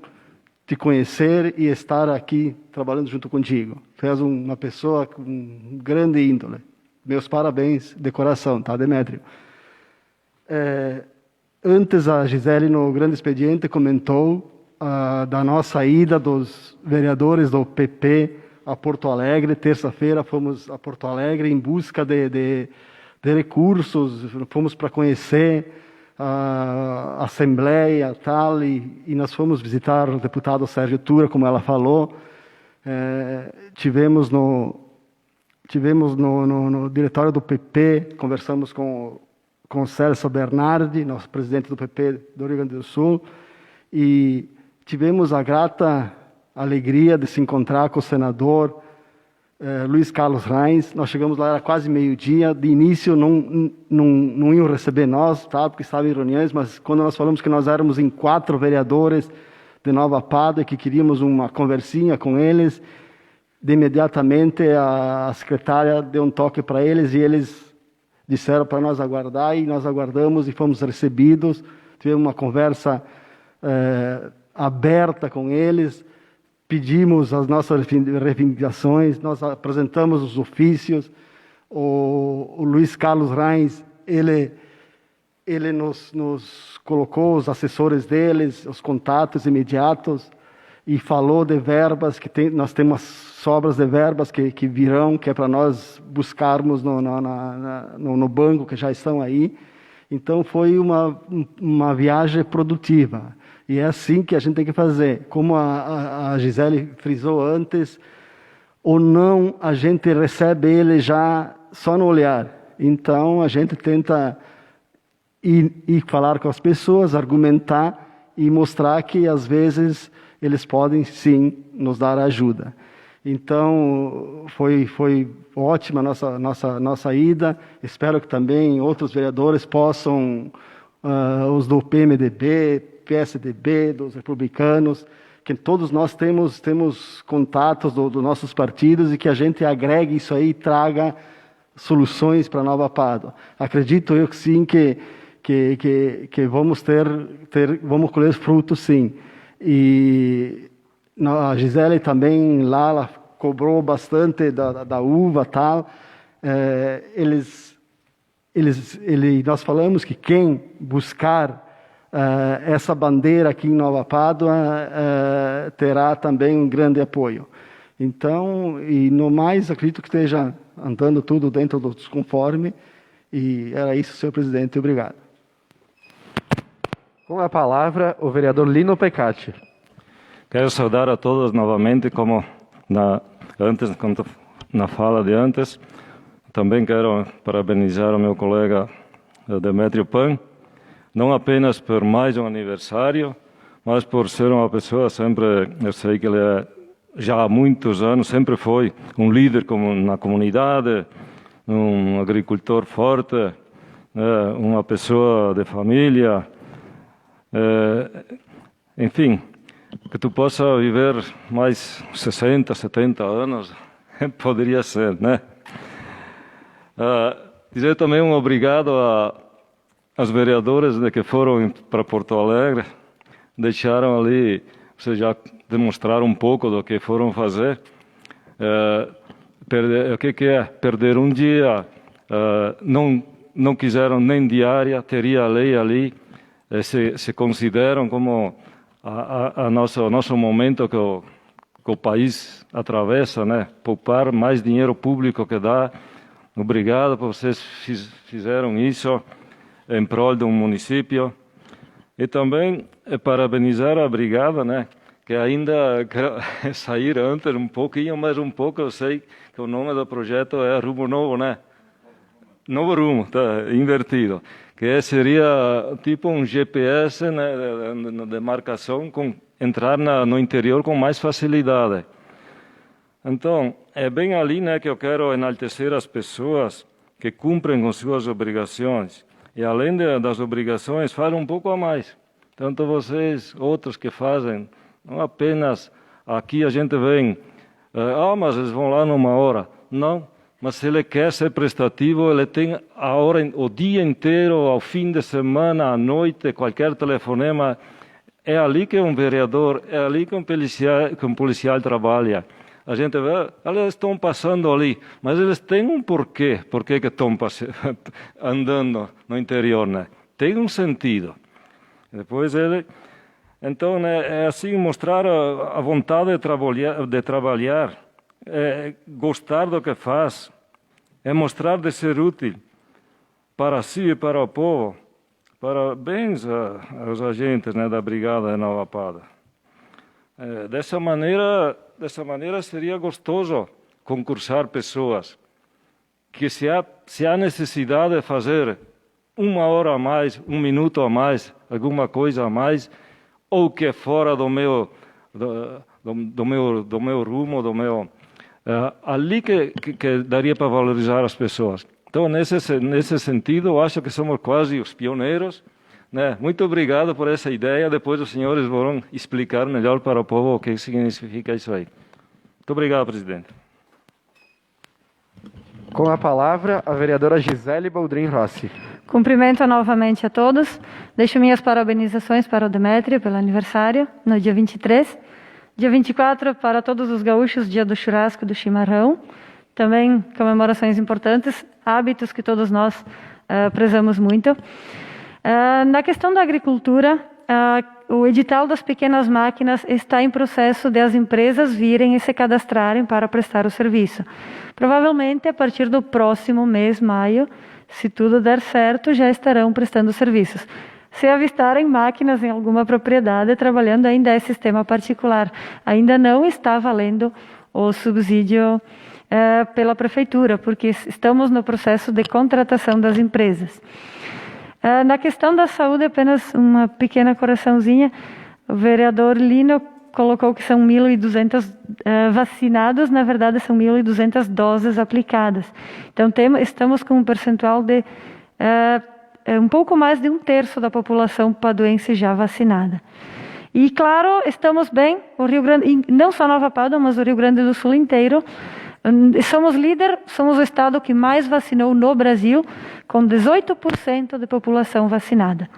te conhecer e estar aqui trabalhando junto contigo. Tu és uma pessoa com grande índole. Meus parabéns de coração, tá, Demétrio? Antes, a Gisele, no grande expediente, comentou da nossa ida dos vereadores do PP a Porto Alegre. Terça-feira fomos a Porto Alegre em busca de recursos, fomos para conhecer a Assembleia tal, e nós fomos visitar o deputado Sérgio Tura, como ela falou. Tivemos no diretório do PP, conversamos com o Celso Bernardi, nosso presidente do PP do Rio Grande do Sul, e tivemos a grata alegria de se encontrar com o senador Luiz Carlos Reins. Nós chegamos lá, era quase meio-dia. De início não iam receber nós, tá? Porque estavam em reuniões, mas quando nós falamos que nós éramos em 4 vereadores de Nova Pádua e que queríamos uma conversinha com eles, de imediatamente a secretária deu um toque para eles e eles disseram para nós aguardar, e nós aguardamos e fomos recebidos. Tivemos uma conversa aberta com eles, pedimos as nossas reivindicações, nós apresentamos os ofícios. O Luiz Carlos Reins, ele nos colocou os assessores deles, os contatos imediatos, e falou de verbas, nós temos sobras de verbas que virão, que é para nós buscarmos no banco, que já estão aí. Então foi uma viagem produtiva. E é assim que a gente tem que fazer. Como a Gisele frisou antes, ou não, a gente recebe ele já só no olhar. Então a gente tenta ir falar com as pessoas, argumentar e mostrar que às vezes eles podem sim nos dar ajuda. Então foi ótima a nossa ida. Espero que também outros vereadores possam, os do PMDB, PSDB, dos republicanos, que todos nós temos contatos dos nossos partidos, e que a gente agregue isso aí e traga soluções para Nova Pádua. Acredito eu que sim, que vamos vamos colher frutos sim. E a Gisele também lá, ela cobrou bastante da uva tal. Nós falamos que quem buscar essa bandeira aqui em Nova Pádua terá também um grande apoio. Então, e no mais, acredito que esteja andando tudo dentro dos conforme. E era isso, senhor presidente. Obrigado.
Com a palavra, o vereador Lino Pecati.
Quero saudar a todos novamente, como na fala de antes. Também quero parabenizar o meu colega Demétrio Pan, não apenas por mais um aniversário, mas por ser uma pessoa sempre, eu sei que ele já há muitos anos, sempre foi um líder na comunidade, um agricultor forte, uma pessoa de família, enfim, que tu possa viver mais 60, 70 anos, poderia ser, né? Dizer também um obrigado aos vereadores que foram para Porto Alegre, deixaram ali, vocês já demonstraram um pouco do que foram fazer. O que é? Perder um dia, não quiseram nem diária, teria a lei ali, se consideram como o nosso momento que o país atravessa, né? Poupar mais dinheiro público que dá. Obrigado por vocês fizeram isso em prol de um município. E também parabenizar a brigada, né? Que ainda quero sair antes um pouquinho, mas um pouco eu sei que o nome do projeto é Rumo Novo, né? Novo Rumo, tá invertido. Que seria tipo um GPS, né, de marcação, entrar no interior com mais facilidade. Então, é bem ali, né, que eu quero enaltecer as pessoas que cumprem com suas obrigações. E além das obrigações, fazem um pouco a mais. Tanto vocês, outros que fazem, não apenas aqui a gente vem, mas eles vão lá numa hora. Não, mas se ele quer ser prestativo, ele tem a hora, o dia inteiro, ao fim de semana, à noite, qualquer telefonema. É ali que um vereador, é ali que um policial trabalha. A gente vê, eles estão passando ali, mas eles têm um porquê que estão andando no interior, né? Tem um sentido. Depois Então, é assim, mostrar a vontade de trabalhar, gostar do que faz, é mostrar de ser útil para si e para o povo. Parabéns aos agentes, né, da Brigada de Nova Pada. Dessa maneira seria gostoso concursar pessoas que se há necessidade de fazer 1 hora a mais, 1 minuto a mais, alguma coisa a mais, ou que é fora do meu rumo, ali que daria para valorizar as pessoas. Então, nesse sentido, eu acho que somos quase os pioneiros, né? Muito obrigado por essa ideia. Depois os senhores vão explicar melhor para o povo o que significa isso aí. Muito obrigado, presidente.
Com a palavra, a vereadora Gisele Boldrin Rossi.
Cumprimento novamente a todos. Deixo minhas parabenizações para o Demétrio pelo aniversário, no dia 23. Dia 24, para todos os gaúchos, dia do churrasco e do chimarrão. Também comemorações importantes, hábitos que todos nós prezamos muito. Na questão da agricultura, o edital das pequenas máquinas está em processo de as empresas virem e se cadastrarem para prestar o serviço. Provavelmente, a partir do próximo mês, maio, se tudo der certo, já estarão prestando serviços. Se avistarem máquinas em alguma propriedade trabalhando, ainda é sistema particular. Ainda não está valendo o subsídio pela prefeitura, porque estamos no processo de contratação das empresas. Na questão da saúde, apenas uma pequena correçãozinha. O vereador Lino colocou que são 1.200 vacinados, na verdade são 1.200 doses aplicadas. Então estamos com um percentual de um pouco mais de 1/3 da população paduense já vacinada. E claro, estamos bem, o Rio Grande, não só Nova Pádua, mas o Rio Grande do Sul inteiro. Somos líder, somos o estado que mais vacinou no Brasil, com 18% de população vacinada.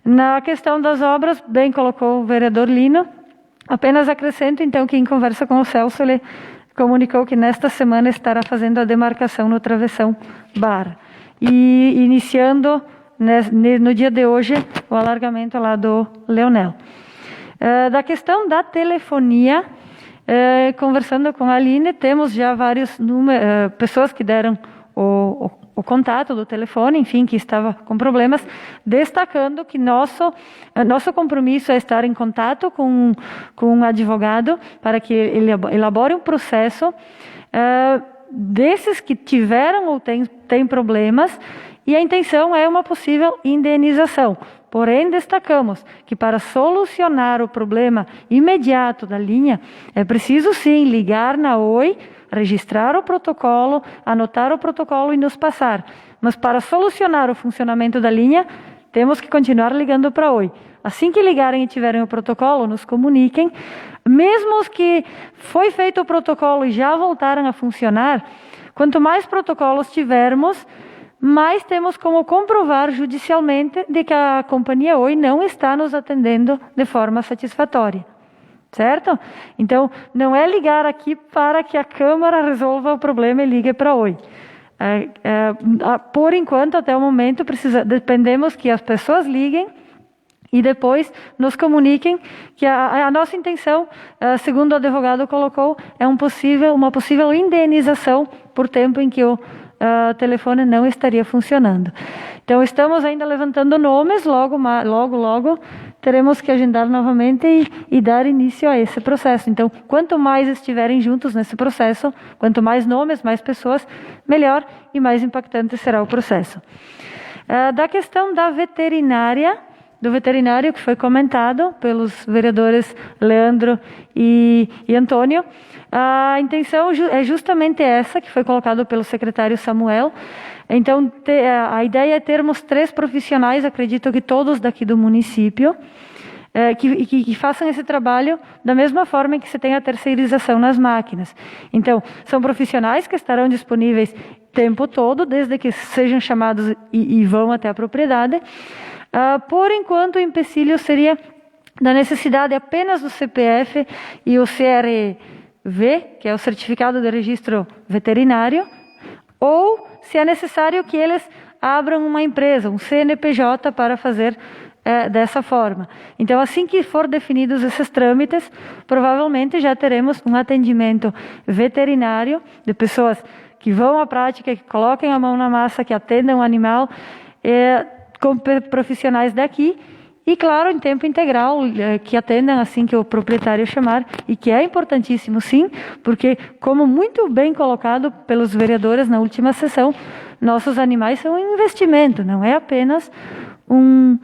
Na questão das obras, bem colocou o vereador Lino, apenas acrescento então que em conversa com o Celso, ele comunicou que nesta semana estará fazendo a demarcação no travessão Barra. E iniciando no dia de hoje o alargamento lá do Leonel. Da questão da telefonia, conversando com a Aline, temos já várias pessoas que deram o contato do telefone, enfim, que estava com problemas, destacando que nosso compromisso é estar em contato com um advogado para que ele elabore um processo desses que tiveram ou têm problemas, e a intenção é uma possível indenização. Porém, destacamos que para solucionar o problema imediato da linha, é preciso sim ligar na Oi, registrar o protocolo, anotar o protocolo e nos passar. Mas para solucionar o funcionamento da linha, temos que continuar ligando para a Oi. Assim que ligarem e tiverem o protocolo, nos comuniquem. Mesmo os que foi feito o protocolo e já voltaram a funcionar, quanto mais protocolos tivermos, mais temos como comprovar judicialmente de que a companhia Oi não está nos atendendo de forma satisfatória. Certo? Então, não é ligar aqui para que a Câmara resolva o problema e ligue para a Oi. Por enquanto, até o momento, dependemos que as pessoas liguem e depois nos comuniquem que a nossa intenção, segundo o advogado colocou, é uma possível indenização por tempo em que o telefone não estaria funcionando. Então, estamos ainda levantando nomes, logo teremos que agendar novamente e dar início a esse processo. Então, quanto mais estiverem juntos nesse processo, quanto mais nomes, mais pessoas, melhor e mais impactante será o processo. Da questão da veterinária, do veterinário que foi comentado pelos vereadores Leandro e Antônio, a intenção é justamente essa que foi colocada pelo secretário Samuel. Então, a ideia é termos 3 profissionais, acredito que todos daqui do município, que façam esse trabalho da mesma forma que se tem a terceirização nas máquinas. Então, são profissionais que estarão disponíveis o tempo todo, desde que sejam chamados e vão até a propriedade. Por enquanto, o empecilho seria da necessidade apenas do CPF e o CRV, que é o Certificado de Registro Veterinário, ou se é necessário que eles abram uma empresa, um CNPJ, para fazer dessa forma. Então, assim que for definidos esses trâmites, provavelmente já teremos um atendimento veterinário de pessoas que vão à prática, que coloquem a mão na massa, que atendam o animal, com profissionais daqui, e, claro, em tempo integral, que atendam assim que o proprietário chamar, e que é importantíssimo, sim, porque, como muito bem colocado pelos vereadores na última sessão, nossos animais são um investimento, não é apenas um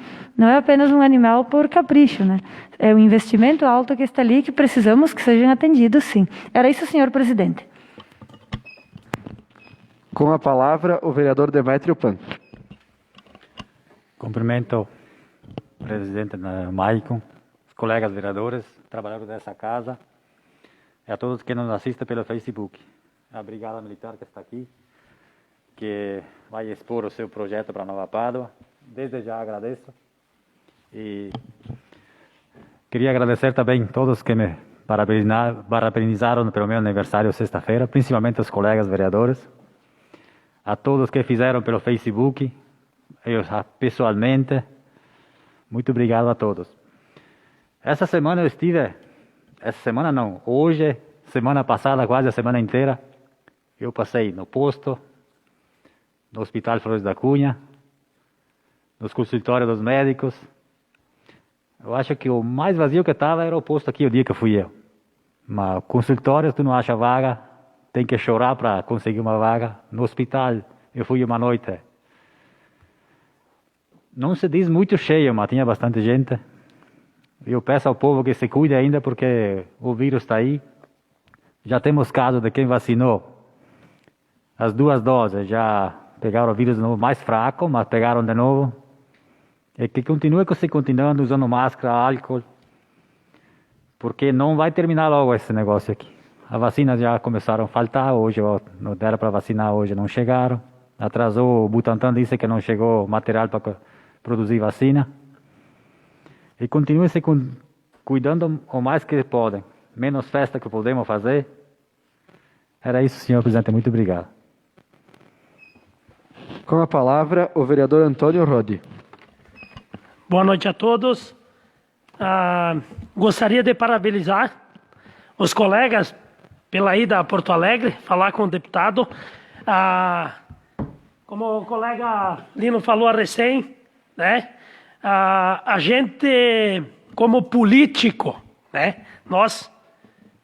animal por capricho, né? É um investimento alto que está ali, que precisamos que sejam atendidos, sim. Era isso, senhor presidente.
Com a palavra, o vereador Demétrio Pan.
Cumprimento o presidente Maicon, os colegas vereadores, trabalhadores dessa casa e a todos que nos assistem pelo Facebook. A Brigada Militar que está aqui, que vai expor o seu projeto para Nova Pádua. Desde já agradeço. E queria agradecer também a todos que me parabenizaram pelo meu aniversário sexta-feira, principalmente os colegas vereadores, a todos que fizeram pelo Facebook, eu pessoalmente. Muito obrigado a todos. Essa semana eu estive, hoje, semana passada, quase a semana inteira, eu passei no posto, no Hospital Flores da Cunha, nos consultórios dos médicos. Eu acho que o mais vazio que estava era o posto aqui o dia que fui eu. Mas consultório, tu não acha vaga, tem que chorar para conseguir uma vaga. No hospital, eu fui uma noite. Não se diz muito cheio, mas tinha bastante gente. Eu peço ao povo que se cuide ainda, porque o vírus está aí. Já temos casos de quem vacinou as 2 doses, já pegaram o vírus de novo mais fraco, mas pegaram de novo. E que continue se continuando usando máscara, álcool, porque não vai terminar logo esse negócio aqui. As vacinas já começaram a faltar, hoje não deram para vacinar, hoje não chegaram. Atrasou, o Butantan disse que não chegou material para produzir vacina. E continue se cuidando o mais que podem. Menos festa que podemos fazer. Era isso, senhor presidente. Muito obrigado.
Com a palavra, o vereador Antônio Rodi.
Boa noite a todos. Gostaria de parabenizar os colegas pela ida a Porto Alegre, falar com o deputado. Como o colega Lino falou a recém, né? A gente, como político, né? Nós,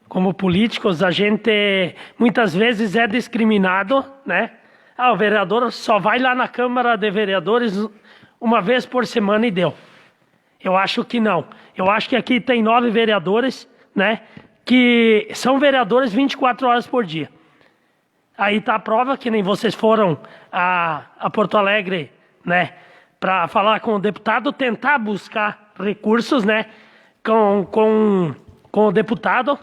como políticos, a gente muitas vezes é discriminado, né? O vereador só vai lá na Câmara de Vereadores uma vez por semana e deu. Eu acho que não. Eu acho que aqui tem 9 vereadores, né? Que são vereadores 24 horas por dia. Aí está a prova que nem vocês foram a Porto Alegre, né? Para falar com o deputado, tentar buscar recursos, né? Com o deputado.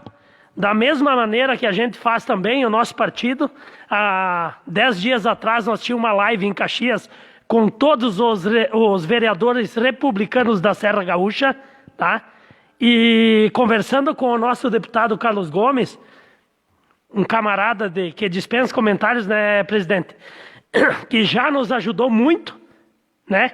Da mesma maneira que a gente faz também, o nosso partido. Há 10 dias atrás nós tínhamos uma live em Caxias com todos os vereadores republicanos da Serra Gaúcha, tá? E conversando com o nosso deputado Carlos Gomes, um camarada que dispensa comentários, né, presidente? Que já nos ajudou muito, né?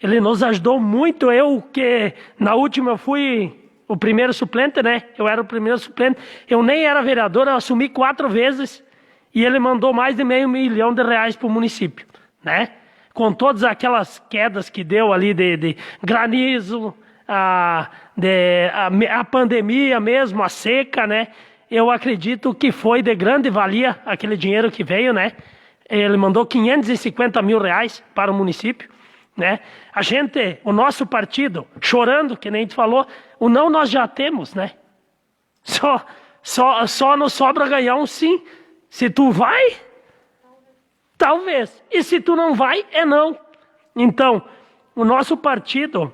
Ele nos ajudou muito. Eu que na última eu fui o primeiro suplente, né? Eu era o primeiro suplente. Eu nem era vereador, eu assumi 4 vezes e ele mandou mais de R$500 mil para o município, né? Com todas aquelas quedas que deu ali de granizo, a pandemia mesmo, a seca, né? Eu acredito que foi de grande valia aquele dinheiro que veio, né? Ele mandou R$550 mil para o município, né? A gente, o nosso partido, chorando, que nem a gente falou, o não nós já temos, né? Só nos sobra ganhar um sim. Se tu vai, talvez. E se tu não vai, é não. Então, o nosso partido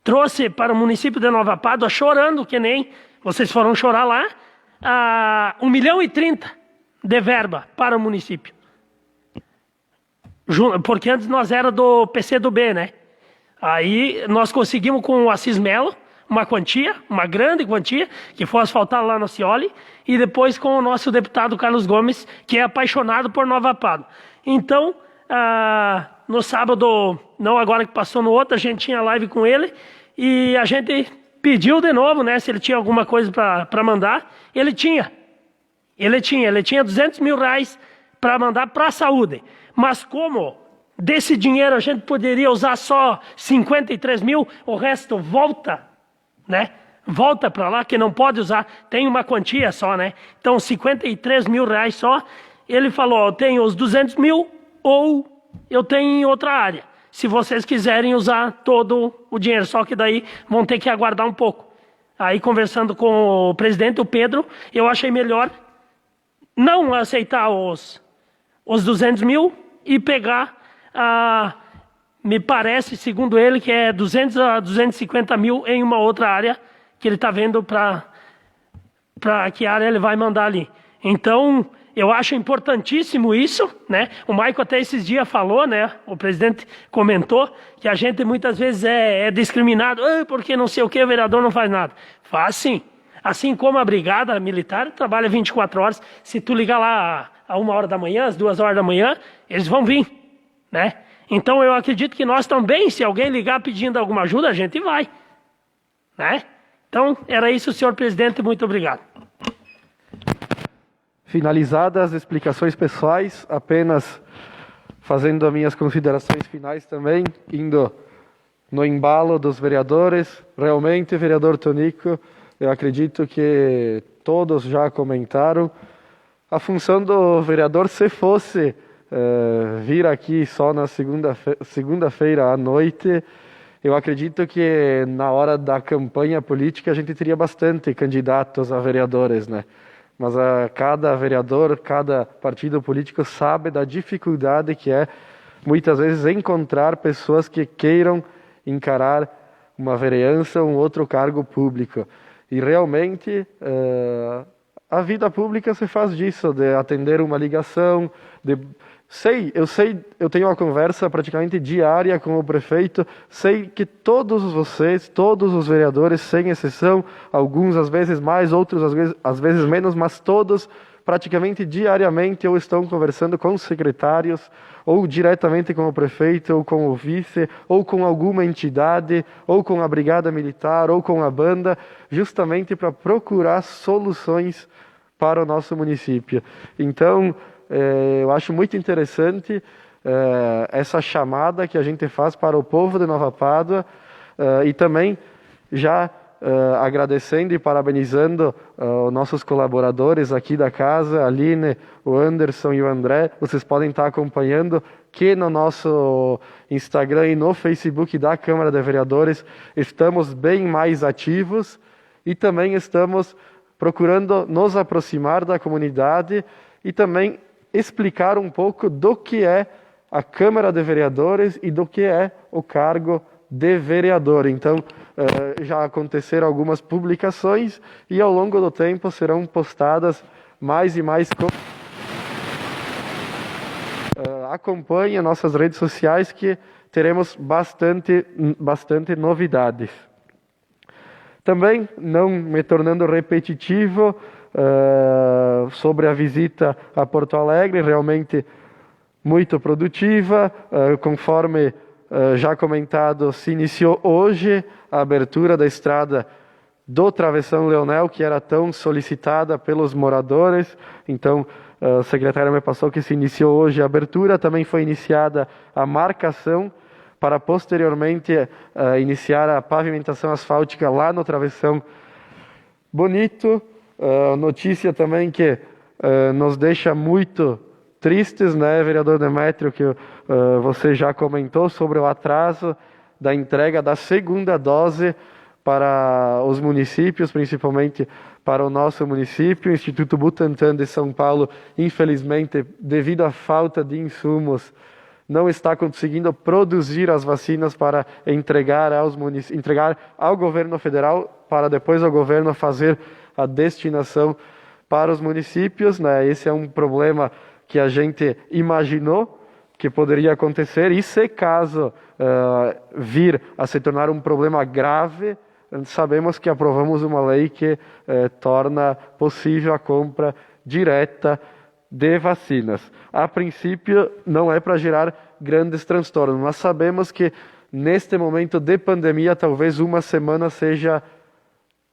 trouxe para o município de Nova Pádua, chorando, que nem vocês foram chorar lá, 1,30 milhão de verba para o município. Porque antes nós era do PCdoB, né? Aí nós conseguimos com o Assis Melo uma quantia, uma grande quantia, que foi asfaltada lá no Cioli, e depois com o nosso deputado Carlos Gomes, que é apaixonado por Nova Pádua. Então, no sábado não agora que passou no outro, a gente tinha live com ele e a gente pediu de novo, né, se ele tinha alguma coisa para mandar. Ele tinha 200 mil reais para mandar para a saúde. Mas como desse dinheiro a gente poderia usar só 53 mil, o resto volta, né? Volta para lá, que não pode usar, tem uma quantia só, né? Então, 53 mil reais só. Ele falou, eu tenho os 200 mil ou eu tenho em outra área. Se vocês quiserem usar todo o dinheiro, só que daí vão ter que aguardar um pouco. Aí, conversando com o presidente, o Pedro, eu achei melhor não aceitar os 200 mil e pegar, me parece, segundo ele, que é 200 a 250 mil em uma outra área, que ele está vendo para que área ele vai mandar ali. Então, eu acho importantíssimo isso, né? O Maico até esses dias falou, né? O presidente comentou que a gente muitas vezes é discriminado, porque não sei o que, o vereador não faz nada. Faz sim. Assim como a brigada militar trabalha 24 horas. Se tu ligar lá a 1h da manhã, às 2h da manhã, eles vão vir, né? Então eu acredito que nós também, se alguém ligar pedindo alguma ajuda, a gente vai, né? Então, era isso, senhor presidente, muito obrigado.
Finalizadas as explicações pessoais, apenas fazendo as minhas considerações finais também, indo no embalo dos vereadores. Realmente, vereador Tonico, eu acredito que todos já comentaram. A função do vereador, se fosse vir aqui só na segunda-feira à noite, eu acredito que na hora da campanha política a gente teria bastante candidatos a vereadores, né? Mas cada vereador, cada partido político sabe da dificuldade que é, muitas vezes, encontrar pessoas que queiram encarar uma vereança ou um outro cargo público. E realmente a vida pública se faz disso, de atender uma ligação, eu tenho uma conversa praticamente diária com o prefeito, sei que todos vocês, todos os vereadores, sem exceção, alguns às vezes mais, outros às vezes menos, mas todos praticamente diariamente ou estão conversando com os secretários, ou diretamente com o prefeito, ou com o vice, ou com alguma entidade, ou com a brigada militar, ou com a banda, justamente para procurar soluções para o nosso município. Então, eu acho muito interessante essa chamada que a gente faz para o povo de Nova Pádua e também já agradecendo e parabenizando os nossos colaboradores aqui da casa, a Aline, o Anderson e o André. Vocês podem estar acompanhando que no nosso Instagram e no Facebook da Câmara de Vereadores estamos bem mais ativos e também estamos procurando nos aproximar da comunidade e também explicar um pouco do que é a Câmara de Vereadores e do que é o cargo de vereador. Então, já aconteceram algumas publicações e ao longo do tempo serão postadas mais e mais coisas. Acompanhe nossas redes sociais que teremos bastante novidades. Também, não me tornando repetitivo, sobre a visita a Porto Alegre, realmente muito produtiva, conforme já comentado, se iniciou hoje a abertura da estrada do Travessão Leonel, que era tão solicitada pelos moradores. Então, o secretário me passou que se iniciou hoje a abertura, também foi iniciada a marcação para posteriormente iniciar a pavimentação asfáltica lá no Travessão Bonito. Notícia também que nos deixa muito tristes, né, vereador Demétrio, que você já comentou sobre o atraso da entrega da segunda dose para os municípios, principalmente para o nosso município. O Instituto Butantan de São Paulo, infelizmente, devido à falta de insumos, não está conseguindo produzir as vacinas para entregar ao governo federal, para depois o governo fazer a destinação para os municípios, né? Esse é um problema que a gente imaginou que poderia acontecer e, se caso vir a se tornar um problema grave, sabemos que aprovamos uma lei que torna possível a compra direta de vacinas. A princípio, não é para gerar grandes transtornos, mas sabemos que neste momento de pandemia, talvez uma semana seja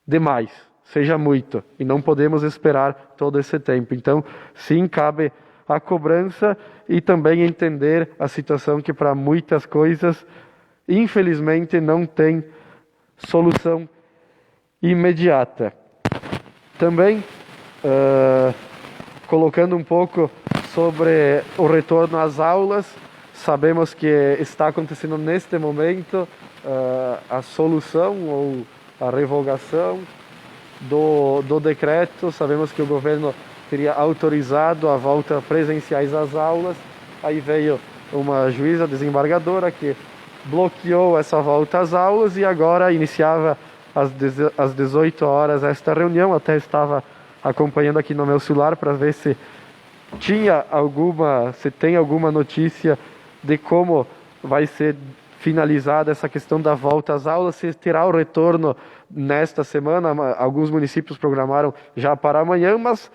demais, seja muito, e não podemos esperar todo esse tempo. Então, sim, cabe a cobrança e também entender a situação que para muitas coisas, infelizmente, não tem solução imediata. Também, colocando um pouco sobre o retorno às aulas, sabemos que está acontecendo neste momento a solução ou a revogação do decreto. Sabemos que o governo teria autorizado a volta presenciais às aulas, aí veio uma juíza desembargadora que bloqueou essa volta às aulas e agora iniciava às 18 horas esta reunião. Até estava acompanhando aqui no meu celular para ver se tem alguma notícia de como vai ser finalizada essa questão da volta às aulas, se terá o retorno nesta semana. Alguns municípios programaram já para amanhã, mas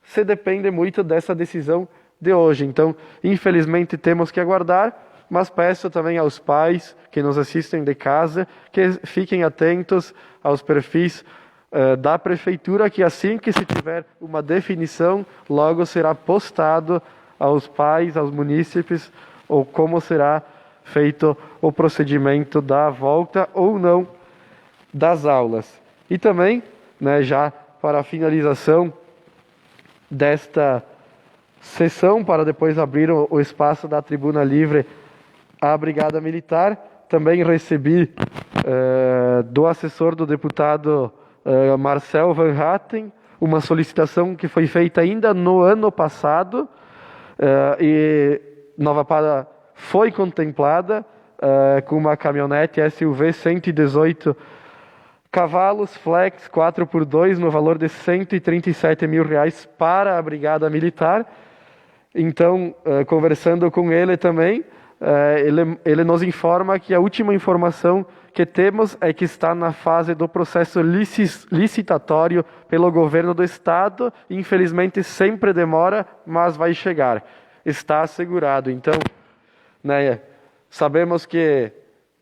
se depende muito dessa decisão de hoje. Então, infelizmente, temos que aguardar, mas peço também aos pais que nos assistem de casa que fiquem atentos aos perfis da prefeitura, que assim que se tiver uma definição, logo será postado aos pais, aos munícipes, ou como será feito o procedimento da volta ou não das aulas. E também, já para a finalização desta sessão, para depois abrir o espaço da tribuna livre à Brigada Militar, também recebi do assessor do deputado Marcel Van Hatten uma solicitação que foi feita ainda no ano passado, e Nova Pada foi contemplada com uma caminhonete SUV 118 cavalos, flex 4x2, no valor de R$137 mil para a Brigada Militar. Então, conversando com ele também, ele nos informa que a última informação que temos é que está na fase do processo licitatório pelo governo do estado. Infelizmente sempre demora, mas vai chegar. Está assegurado. Então, sabemos que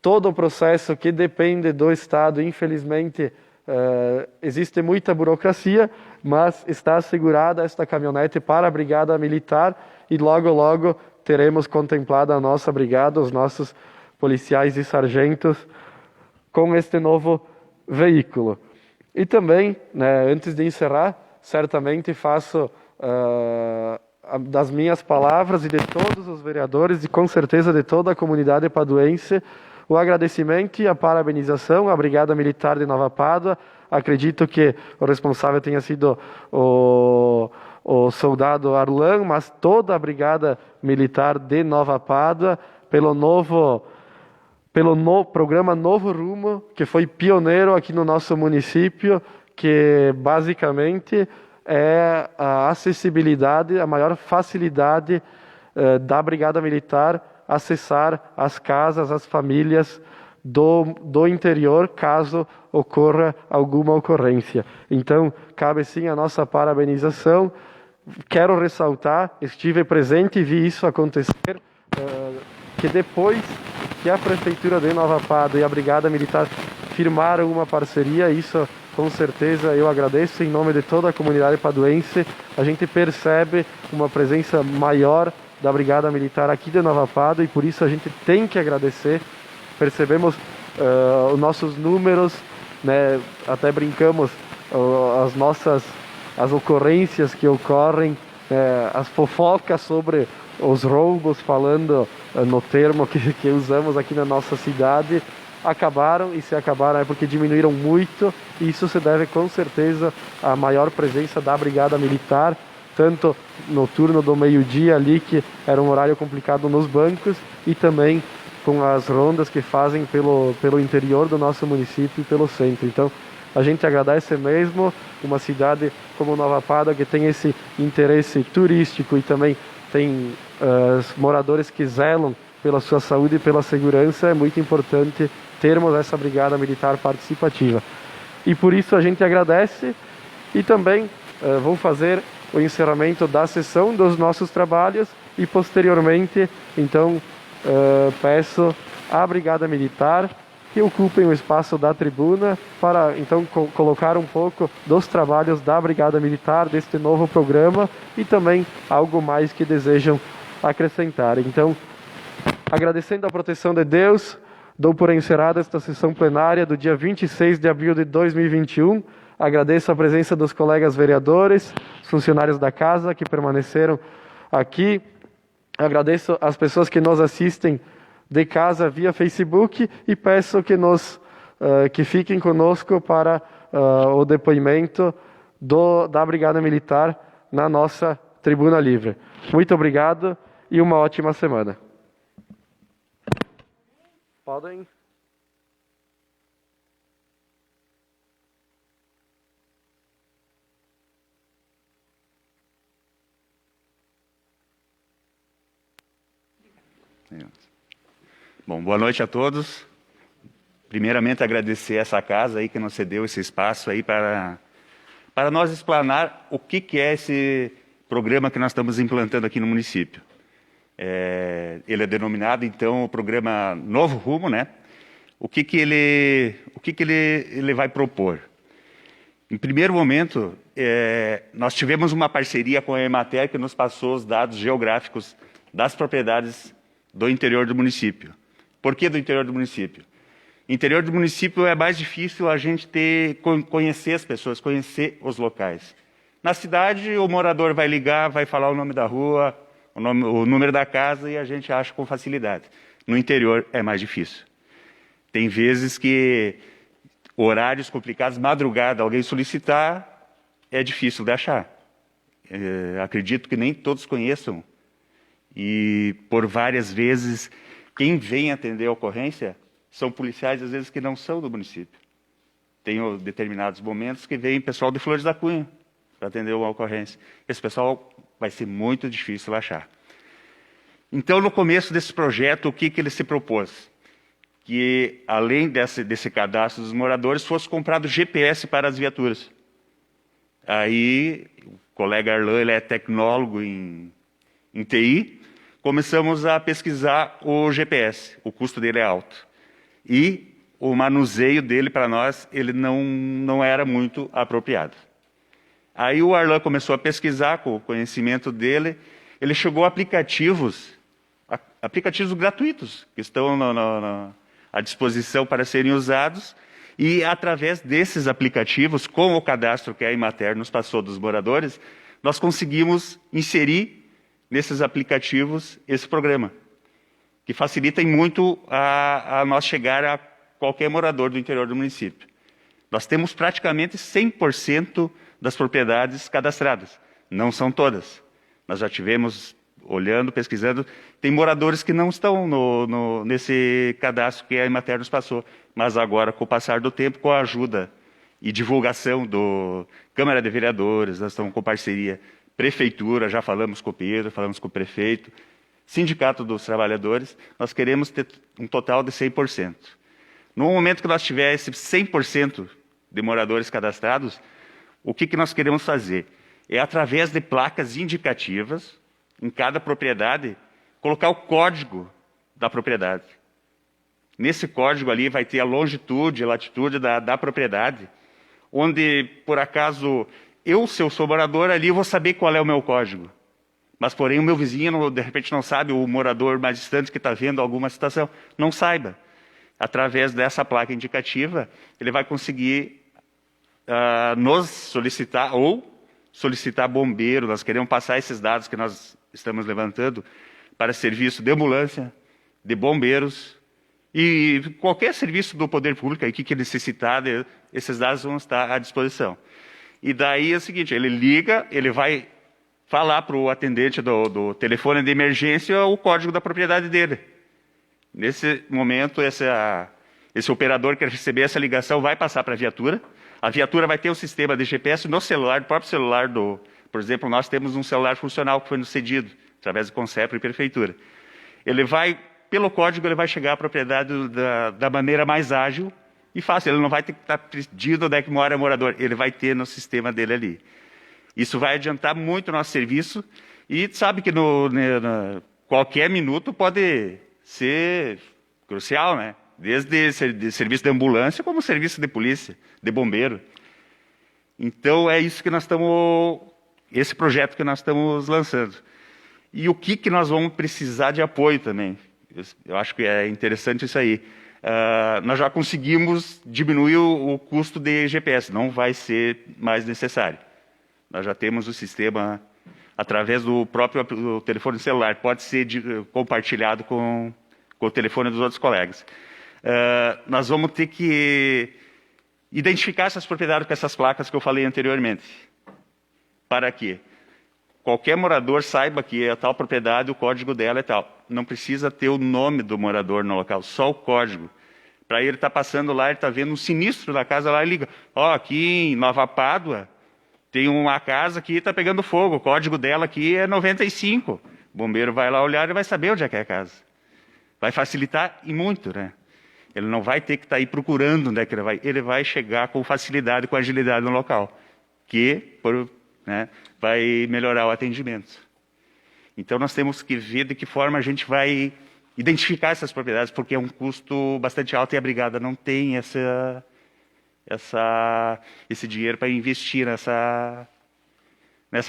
todo o processo que depende do estado, infelizmente, existe muita burocracia, mas está assegurada esta caminhonete para a Brigada Militar e logo, logo teremos contemplada a nossa brigada, os nossos policiais e sargentos com este novo veículo. E também, antes de encerrar, certamente faço das minhas palavras e de todos os vereadores e com certeza de toda a comunidade paduense o agradecimento e a parabenização à Brigada Militar de Nova Pádua. Acredito que o responsável tenha sido o soldado Arlan, mas toda a Brigada Militar de Nova Pádua pelo programa Novo Rumo, que foi pioneiro aqui no nosso município, que basicamente é a acessibilidade, a maior facilidade da Brigada Militar acessar as casas, as famílias do interior, caso ocorra alguma ocorrência. Então, cabe sim a nossa parabenização. Quero ressaltar, estive presente e vi isso acontecer, que depois que a Prefeitura de Nova Pádua e a Brigada Militar firmaram uma parceria, isso com certeza eu agradeço em nome de toda a comunidade paduense. A gente percebe uma presença maior da Brigada Militar aqui de Nova Pádua e por isso a gente tem que agradecer. Percebemos os nossos números, até brincamos, as ocorrências que ocorrem, as fofocas sobre os roubos, falando no termo que usamos aqui na nossa cidade, acabaram, e se acabaram é porque diminuíram muito, e isso se deve com certeza à maior presença da Brigada Militar, tanto no turno do meio-dia ali, que era um horário complicado nos bancos, e também com as rondas que fazem pelo interior do nosso município e pelo centro. Então, a gente agradece mesmo. Uma cidade como Nova Pádua, que tem esse interesse turístico e também tem moradores que zelam pela sua saúde e pela segurança, é muito importante termos essa Brigada Militar participativa. E por isso a gente agradece e também vou fazer o encerramento da sessão dos nossos trabalhos e posteriormente, então, peço à Brigada Militar que ocupem o espaço da tribuna para, então, colocar um pouco dos trabalhos da Brigada Militar, deste novo programa e também algo mais que desejam acrescentar. Então, agradecendo a proteção de Deus, dou por encerrada esta sessão plenária do dia 26 de abril de 2021. Agradeço a presença dos colegas vereadores, funcionários da casa que permaneceram aqui. Agradeço as pessoas que nos assistem de casa via Facebook e peço que fiquem conosco para o depoimento da Brigada Militar na nossa Tribuna Livre. Muito obrigado e uma ótima semana. Podem?
Bom, boa noite a todos. Primeiramente, agradecer essa casa aí que nos cedeu esse espaço aí para nós explanar o que é esse programa que nós estamos implantando aqui no município. Ele é denominado, então, o programa Novo Rumo, né? O que ele vai propor? Em primeiro momento, nós tivemos uma parceria com a Emater que nos passou os dados geográficos das propriedades do interior do município. Por que do interior do município? Interior do município é mais difícil a gente conhecer as pessoas, conhecer os locais. Na cidade, o morador vai ligar, vai falar o nome da rua, o número da casa e a gente acha com facilidade. No interior é mais difícil. Tem vezes que horários complicados, madrugada, alguém solicitar, é difícil de achar. Acredito que nem todos conheçam. E por várias vezes, quem vem atender a ocorrência são policiais, às vezes, que não são do município. Tem determinados momentos que vem pessoal de Flores da Cunha para atender uma ocorrência. Esse pessoal vai ser muito difícil achar. Então, no começo desse projeto, o que ele se propôs? Que, além desse cadastro dos moradores, fosse comprado GPS para as viaturas. Aí, o colega Arlan, ele é tecnólogo em TI, começamos a pesquisar o GPS. O custo dele é alto. E o manuseio dele, para nós, ele não era muito apropriado. Aí o Arlan começou a pesquisar, com o conhecimento dele, ele chegou a aplicativos gratuitos, que estão à disposição para serem usados, e através desses aplicativos, com o cadastro que a Emater nos passou dos moradores, nós conseguimos inserir nesses aplicativos esse programa, que facilita muito a nós chegar a qualquer morador do interior do município. Nós temos praticamente 100% das propriedades cadastradas. Não são todas. Nós já tivemos, olhando, pesquisando, tem moradores que não estão nesse cadastro que a Emater nos passou, mas agora, com o passar do tempo, com a ajuda e divulgação do Câmara de Vereadores, nós estamos com parceria Prefeitura, já falamos com o Pedro, falamos com o prefeito, Sindicato dos Trabalhadores, nós queremos ter um total de 100%. No momento que nós tiver esse 100% de moradores cadastrados, o que nós queremos fazer? É, através de placas indicativas, em cada propriedade, colocar o código da propriedade. Nesse código ali vai ter a longitude e latitude da propriedade, onde, por acaso, se eu sou morador ali, eu vou saber qual é o meu código. Mas, porém, o meu vizinho, de repente, não sabe, o morador mais distante que está vendo alguma situação, não saiba. Através dessa placa indicativa, ele vai conseguir nos solicitar ou solicitar bombeiro. Nós queremos passar esses dados que nós estamos levantando para serviço de ambulância, de bombeiros e qualquer serviço do poder público aí que necessitar, esses dados vão estar à disposição. E daí é o seguinte, ele liga, ele vai falar para o atendente do telefone de emergência o código da propriedade dele. Nesse momento, esse operador que receber essa ligação vai passar para a viatura vai ter um sistema de GPS no celular, do próprio celular por exemplo, nós temos um celular funcional que foi nos cedido, através do Concepro e Prefeitura. Ele vai, pelo código, ele vai chegar à propriedade da maneira mais ágil e fácil. Ele não vai ter que estar pedindo onde é que mora o morador, ele vai ter no sistema dele ali. Isso vai adiantar muito o nosso serviço e sabe que qualquer minuto pode ser crucial, né? Desde serviço de ambulância como serviço de polícia, de bombeiro. Então é isso que nós estamos, esse projeto que nós estamos lançando. E o que nós vamos precisar de apoio também? Eu acho que é interessante isso aí. Nós já conseguimos diminuir o custo de GPS, não vai ser mais necessário. Nós já temos o sistema através do próprio telefone celular, pode ser compartilhado com o telefone dos outros colegas. Nós vamos ter que identificar essas propriedades com essas placas que eu falei anteriormente. Para quê? Qualquer morador saiba que a tal propriedade, o código dela é tal. Não precisa ter o nome do morador no local, só o código. Para ele estar passando lá, ele está vendo um sinistro da casa lá e liga. Aqui em Nova Pádua, tem uma casa que está pegando fogo, o código dela aqui é 95. O bombeiro vai lá olhar e vai saber onde é que é a casa. Vai facilitar e muito, né? Ele não vai ter que estar aí procurando onde é que ele vai chegar com facilidade, com agilidade no local, vai melhorar o atendimento. Então nós temos que ver de que forma a gente vai identificar essas propriedades, porque é um custo bastante alto e a brigada não tem esse dinheiro para investir nessa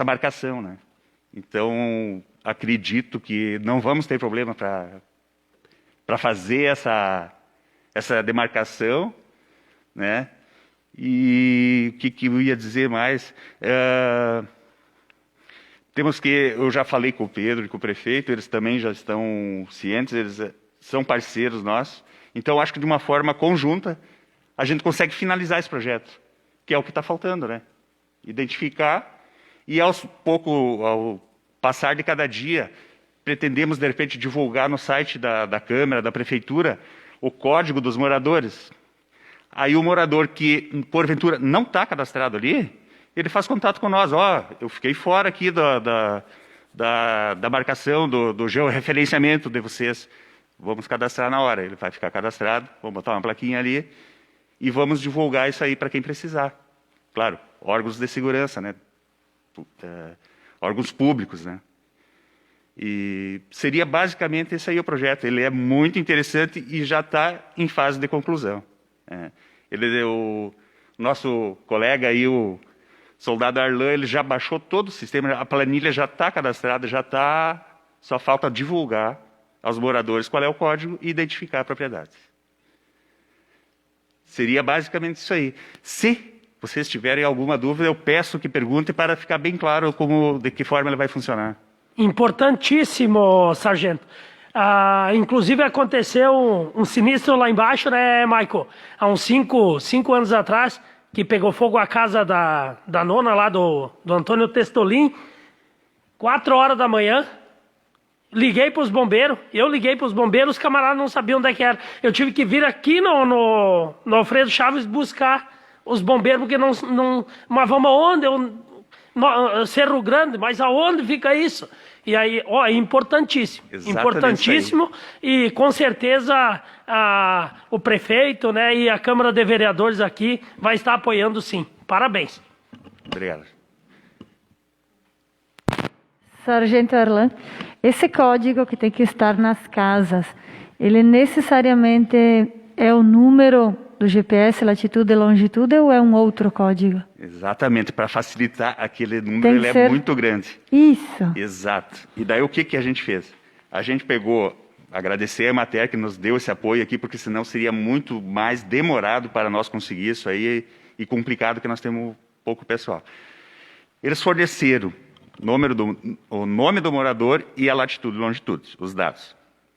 marcação, né? Então, acredito que não vamos ter problema para fazer essa demarcação, né? E o que eu ia dizer mais? Eu já falei com o Pedro e com o prefeito, eles também já estão cientes, eles são parceiros nossos. Então, acho que de uma forma conjunta, a gente consegue finalizar esse projeto, que é o que está faltando, né? Identificar e, ao passar de cada dia, pretendemos, de repente, divulgar no site da Câmara, da Prefeitura, o código dos moradores. Aí o morador que, porventura, não está cadastrado ali, ele faz contato com nós. Eu fiquei fora aqui da marcação, do georreferenciamento de vocês. Vamos cadastrar na hora. Ele vai ficar cadastrado, vamos botar uma plaquinha ali e vamos divulgar isso aí para quem precisar. Claro, órgãos de segurança, né? Órgãos públicos, né? E seria basicamente esse aí o projeto. Ele é muito interessante e já está em fase de conclusão. O nosso colega aí, o soldado Arlan, ele já baixou todo o sistema, a planilha já está cadastrada, só falta divulgar aos moradores qual é o código e identificar a propriedade. Seria basicamente isso aí. Se vocês tiverem alguma dúvida, eu peço que perguntem para ficar bem claro de que forma ele vai funcionar.
Importantíssimo, sargento. Inclusive aconteceu um sinistro lá embaixo, né, Michael? Há uns 5 anos atrás, que pegou fogo a casa da nona lá do Antônio Testolin. 4 horas da manhã, liguei para os bombeiros, os camaradas não sabiam onde é que era. Eu tive que vir aqui no Alfredo Chaves buscar os bombeiros, porque não mas vamos aonde? Cerro Grande, mas aonde fica isso? E aí, é importantíssimo. Importantíssimo. E com certeza o prefeito, né, e a Câmara de Vereadores aqui vai estar apoiando, sim. Parabéns.
Obrigado.
Sargento Arlan, esse código que tem que estar nas casas, ele necessariamente é o número do GPS, latitude e longitude, ou é um outro código?
Exatamente, para facilitar aquele número, ele é muito grande.
Isso.
Exato. E daí o que a gente fez? A gente pegou, agradecer a Emater que nos deu esse apoio aqui, porque senão seria muito mais demorado para nós conseguir isso aí e complicado, que nós temos pouco pessoal. Eles forneceram o nome do morador e a latitude e longitude, os dados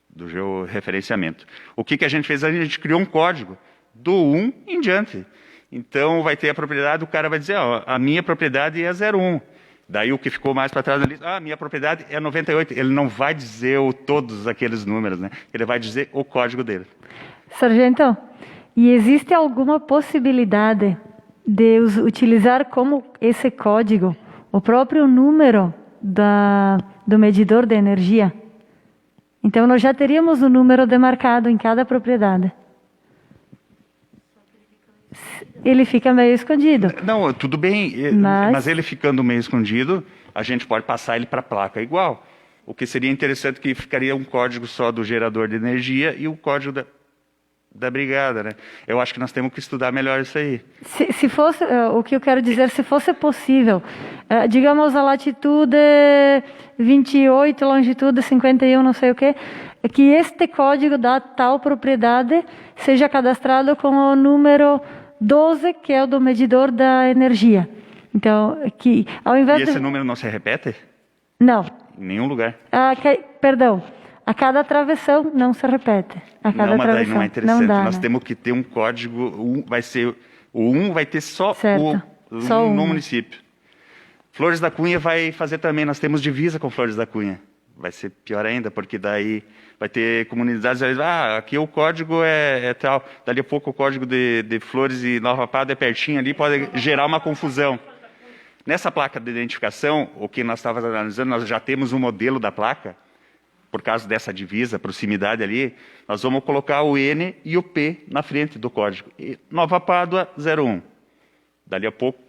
do georreferenciamento. O que a gente fez? A gente criou um código do 1 em diante. Então, vai ter a propriedade, o cara vai dizer, a minha propriedade é 01. Daí, o que ficou mais para trás ali, a minha propriedade é 98. Ele não vai dizer todos aqueles números, né? Ele vai dizer o código dele.
Sargento, e existe alguma possibilidade de utilizar como esse código o próprio número do medidor de energia? Então, nós já teríamos o número demarcado em cada propriedade. ele fica meio escondido.
Não, tudo bem, mas ele ficando meio escondido, a gente pode passar ele para a placa igual. O que seria interessante que ficaria um código só do gerador de energia e o código da brigada, né? Eu acho que nós temos que estudar melhor isso aí.
Se fosse, o que eu quero dizer, se fosse possível, digamos a latitude 28, longitude 51, não sei o quê, que este código da tal propriedade seja cadastrado com o número 12, que é o do medidor da energia. Então, que ao invés
E esse número não se repete?
Não.
Em nenhum lugar.
Perdão. A cada travessão não se repete. A cada
não, mas daí
travessão.
não é interessante.
Não dá,
Nós
né?
temos que ter um código, vai ter só
Certo. Só
no
um.
município. Flores da Cunha vai fazer também, nós temos divisa com Flores da Cunha. Vai ser pior ainda, porque daí vai ter comunidades, aqui o código é tal, dali a pouco o código de Flores e Nova Pádua é pertinho ali, pode gerar uma confusão. Nessa placa de identificação, o que nós estávamos analisando, nós já temos um modelo da placa, por causa dessa divisa, proximidade ali, nós vamos colocar o N e o P na frente do código. E Nova Pádua 01. Dali a pouco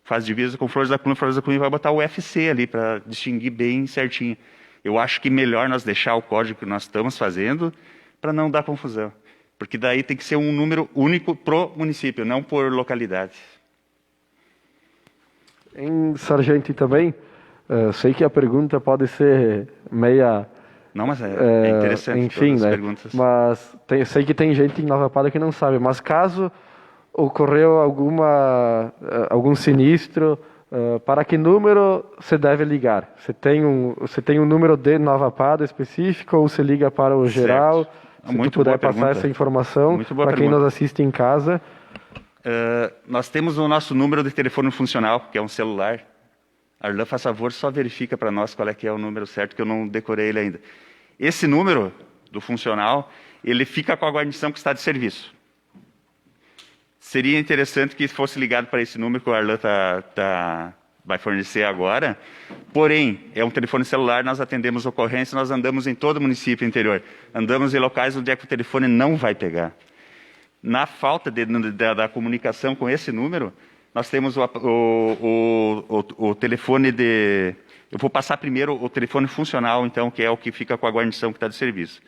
faz divisa com Flores da Cunha vai botar o FC ali para distinguir bem certinho. Eu acho que melhor nós deixar o código que nós estamos fazendo para não dar confusão. Porque daí tem que ser um número único pro município, não por localidade.
Em Sargenti também, sei que a pergunta pode ser meia...
Não, mas é interessante
enfim,
todas as
né?
perguntas.
Mas sei que tem gente em Nova Pádua que não sabe. Mas caso ocorreu algum sinistro, para que número você deve ligar? Você tem um número de Nova Pádua específico ou você liga para o geral? Se
Muito
tu puder
boa
passar
pergunta.
essa informação para quem nos assiste em casa.
Nós temos o nosso número de telefone funcional, que é um celular. Arlan, faz favor, só verifica para nós qual é que é o número certo, que eu não decorei ele ainda. Esse número do funcional, ele fica com a guarnição que está de serviço. Seria interessante que fosse ligado para esse número que o Arlan vai fornecer agora. Porém, é um telefone celular, nós atendemos ocorrências, nós andamos em todo o município interior. Andamos em locais onde é que o telefone não vai pegar. Na falta da comunicação com esse número, nós temos o telefone de... Eu vou passar primeiro o telefone funcional, então, que é o que fica com a guarnição que está de serviço.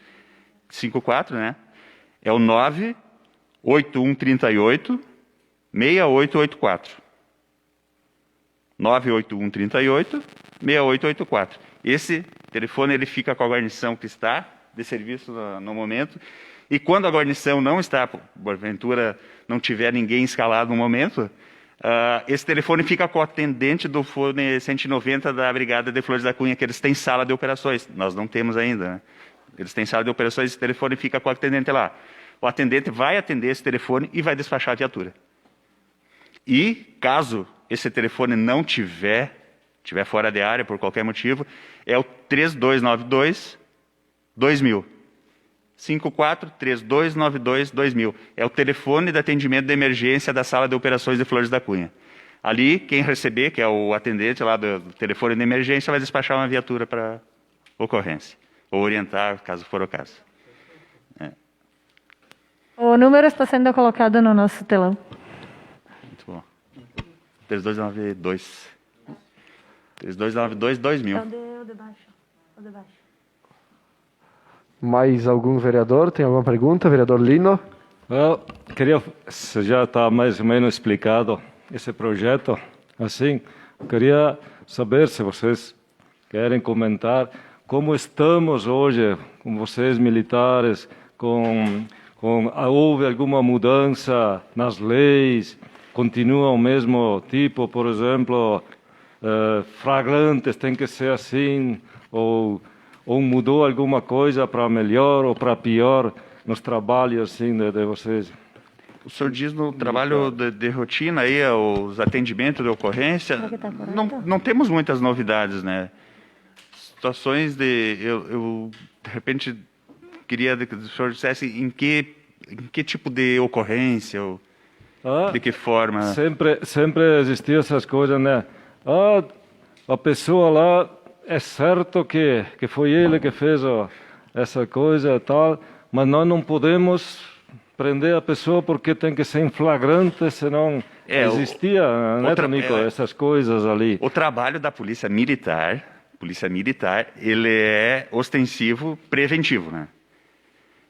54, né? É o 98138 6884. 98138 6884. Esse telefone ele fica com a guarnição que está de serviço no momento. E quando a guarnição não está, porventura não tiver ninguém escalado no momento, esse telefone fica com o atendente do fone 190 da Brigada de Flores da Cunha, que eles têm sala de operações. Nós não temos ainda, né? Eles têm sala de operações, esse telefone fica com o atendente lá. O atendente vai atender esse telefone e vai despachar a viatura. E, caso esse telefone não tiver fora de área por qualquer motivo, é o 3292-2000. 54-3292-2000. É o telefone de atendimento de emergência da sala de operações de Flores da Cunha. Ali, quem receber, que é o atendente lá do telefone de emergência, vai despachar uma viatura para ocorrência. Ou orientar, caso for o caso.
O número está sendo colocado no nosso telão.
Muito bom. 3292. 3292-2000.
O de baixo. O de baixo.
Mais algum vereador? Tem alguma pergunta? Vereador Lino?
Já está mais ou menos explicado esse projeto. Assim, queria saber se vocês querem comentar como estamos hoje com vocês militares, houve alguma mudança nas leis, continua o mesmo tipo, por exemplo, flagrantes tem que ser assim, ou mudou alguma coisa para melhor ou para pior nos trabalhos assim, de vocês?
O senhor diz no trabalho de rotina, aí, os atendimentos de ocorrência, não temos muitas novidades, né? Situações eu de repente, queria que o senhor dissesse em que tipo de ocorrência, ou de que forma.
Sempre existiam essas coisas, né? A pessoa lá, é certo que foi ele que fez essa coisa e tal, mas nós não podemos prender a pessoa porque tem que ser em flagrante, senão existia, né, Tonico, essas coisas ali.
O trabalho da Polícia Militar, ele é ostensivo preventivo, né?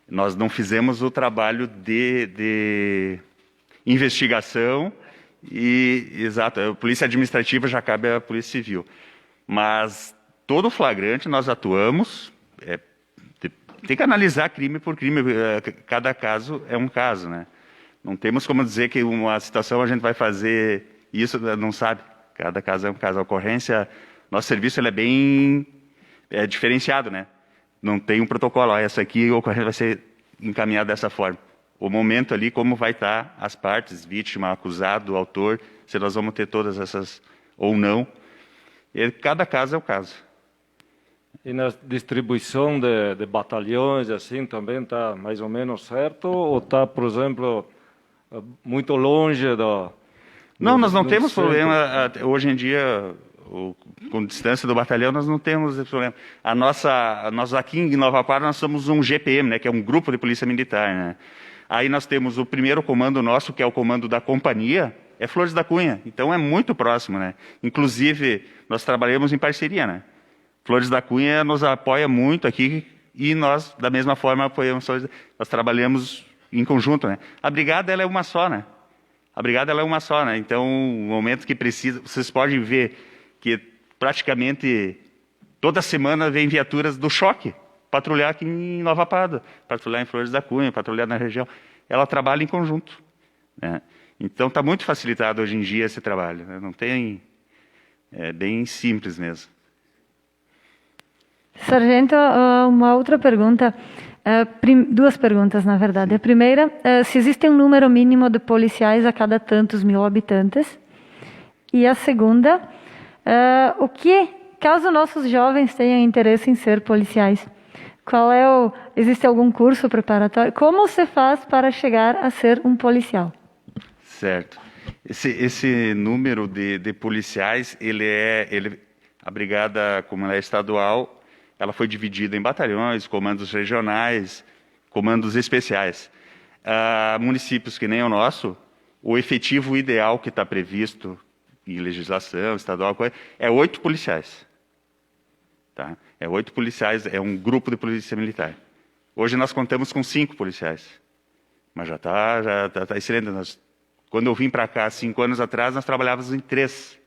Nós não fizemos o trabalho de investigação exato, a Polícia Administrativa já cabe à Polícia Civil. Mas todo flagrante nós atuamos, tem que analisar crime por crime, cada caso é um caso, né? Não temos como dizer que uma situação a gente vai fazer isso, não sabe. Cada caso é um caso. A ocorrência, nosso serviço ele é bem diferenciado, né? Não tem um protocolo, essa aqui a ocorrência vai ser encaminhada dessa forma. O momento ali, como vai estar as partes, vítima, acusado, autor, se nós vamos ter todas essas ou não. Cada caso é um caso.
E na distribuição de batalhões, assim, também está mais ou menos certo? Ou está, por exemplo, muito longe do...
Não, nós não temos problema. Hoje em dia, com distância do batalhão, nós não temos esse problema. Nós aqui em Nova Par, nós somos um GPM, né, que é um grupo de polícia militar, né? Aí nós temos o primeiro comando nosso, que é o comando da companhia, é Flores da Cunha. Então é muito próximo, né? Inclusive, nós trabalhamos em parceria, né? Flores da Cunha nos apoia muito aqui e nós, da mesma forma, apoiamos. Nós trabalhamos em conjunto, né? A brigada, ela é uma só, né? Então, no momento que precisa, vocês podem ver que praticamente toda semana vem viaturas do choque patrulhar aqui em Nova Pádua, patrulhar em Flores da Cunha, patrulhar na região. Ela trabalha em conjunto, né? Então está muito facilitado hoje em dia esse trabalho, né? Não tem... É bem simples mesmo.
Sargento, uma outra pergunta, duas perguntas, na verdade. A primeira, se existe um número mínimo de policiais a cada tantos mil habitantes? E a segunda, caso nossos jovens tenham interesse em ser policiais, existe algum curso preparatório? Como se faz para chegar a ser um policial?
Certo. Esse número de policiais, a brigada, como ela é estadual, ela foi dividida em batalhões, comandos regionais, comandos especiais. Municípios que nem o nosso, o efetivo ideal que está previsto em legislação estadual é 8 policiais. Tá? É 8 policiais, é um grupo de polícia militar. Hoje nós contamos com 5 policiais, mas já está excelente. Quando eu vim para cá 5 anos atrás, nós trabalhávamos em 3.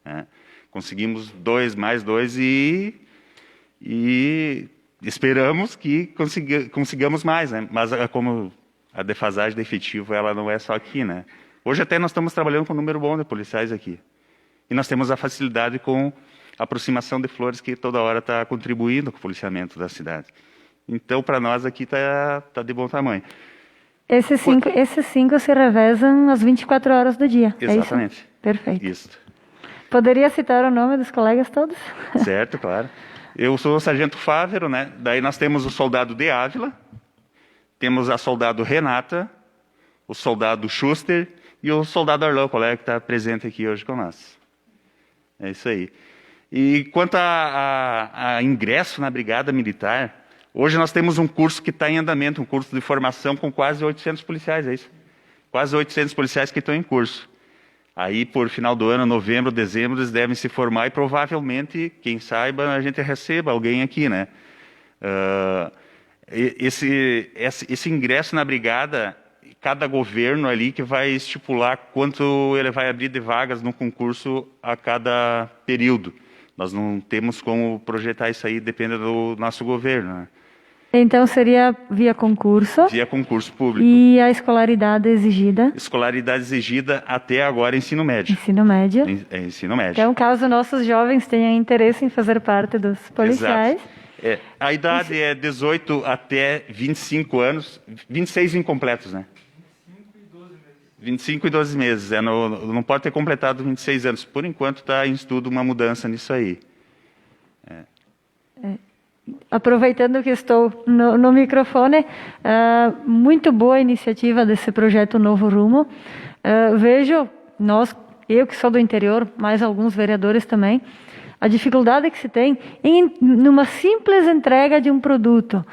Né? Conseguimos 2 mais 2 e esperamos que consigamos mais, né? Mas como a defasagem de efetivo, ela não é só aqui, né? Hoje até nós estamos trabalhando com um número bom de policiais aqui. E nós temos a facilidade com a aproximação de Flores, que toda hora está contribuindo com o policiamento da cidade. Então, para nós aqui está de bom tamanho.
Esses cinco se revezam às 24 horas do dia,
Exatamente.
É isso? Perfeito.
Isso.
Poderia citar o nome dos colegas todos?
Certo, claro. Eu sou o Sargento Fávero, né? Daí nós temos o soldado de Ávila, temos a soldado Renata, o soldado Schuster e o soldado Arlão, o colega que está presente aqui hoje com nós. É isso aí. E quanto a ingresso na Brigada Militar, hoje nós temos um curso que está em andamento, um curso de formação com quase 800 policiais, é isso? Quase 800 policiais que estão em curso. Aí, por final do ano, novembro, dezembro, eles devem se formar e provavelmente, quem saiba, a gente receba alguém aqui, né? Esse ingresso na Brigada, cada governo ali que vai estipular quanto ele vai abrir de vagas no concurso a cada período. Nós não temos como projetar isso aí, depende do nosso governo, né?
Então seria via concurso?
Via concurso público.
E a escolaridade exigida?
Escolaridade exigida até agora ensino médio.
Ensino médio.
Ensino médio.
Então, caso nossos jovens tenham interesse em fazer parte dos policiais...
Exato. A idade é 18 até 25 anos, 26 incompletos, né? 25 e 12 meses. Não pode ter completado 26 anos. Por enquanto está em estudo uma mudança nisso aí.
Aproveitando que estou no microfone, muito boa a iniciativa desse projeto Novo Rumo. Vejo, eu que sou do interior, mais alguns vereadores também, a dificuldade que se tem numa simples entrega de um produto.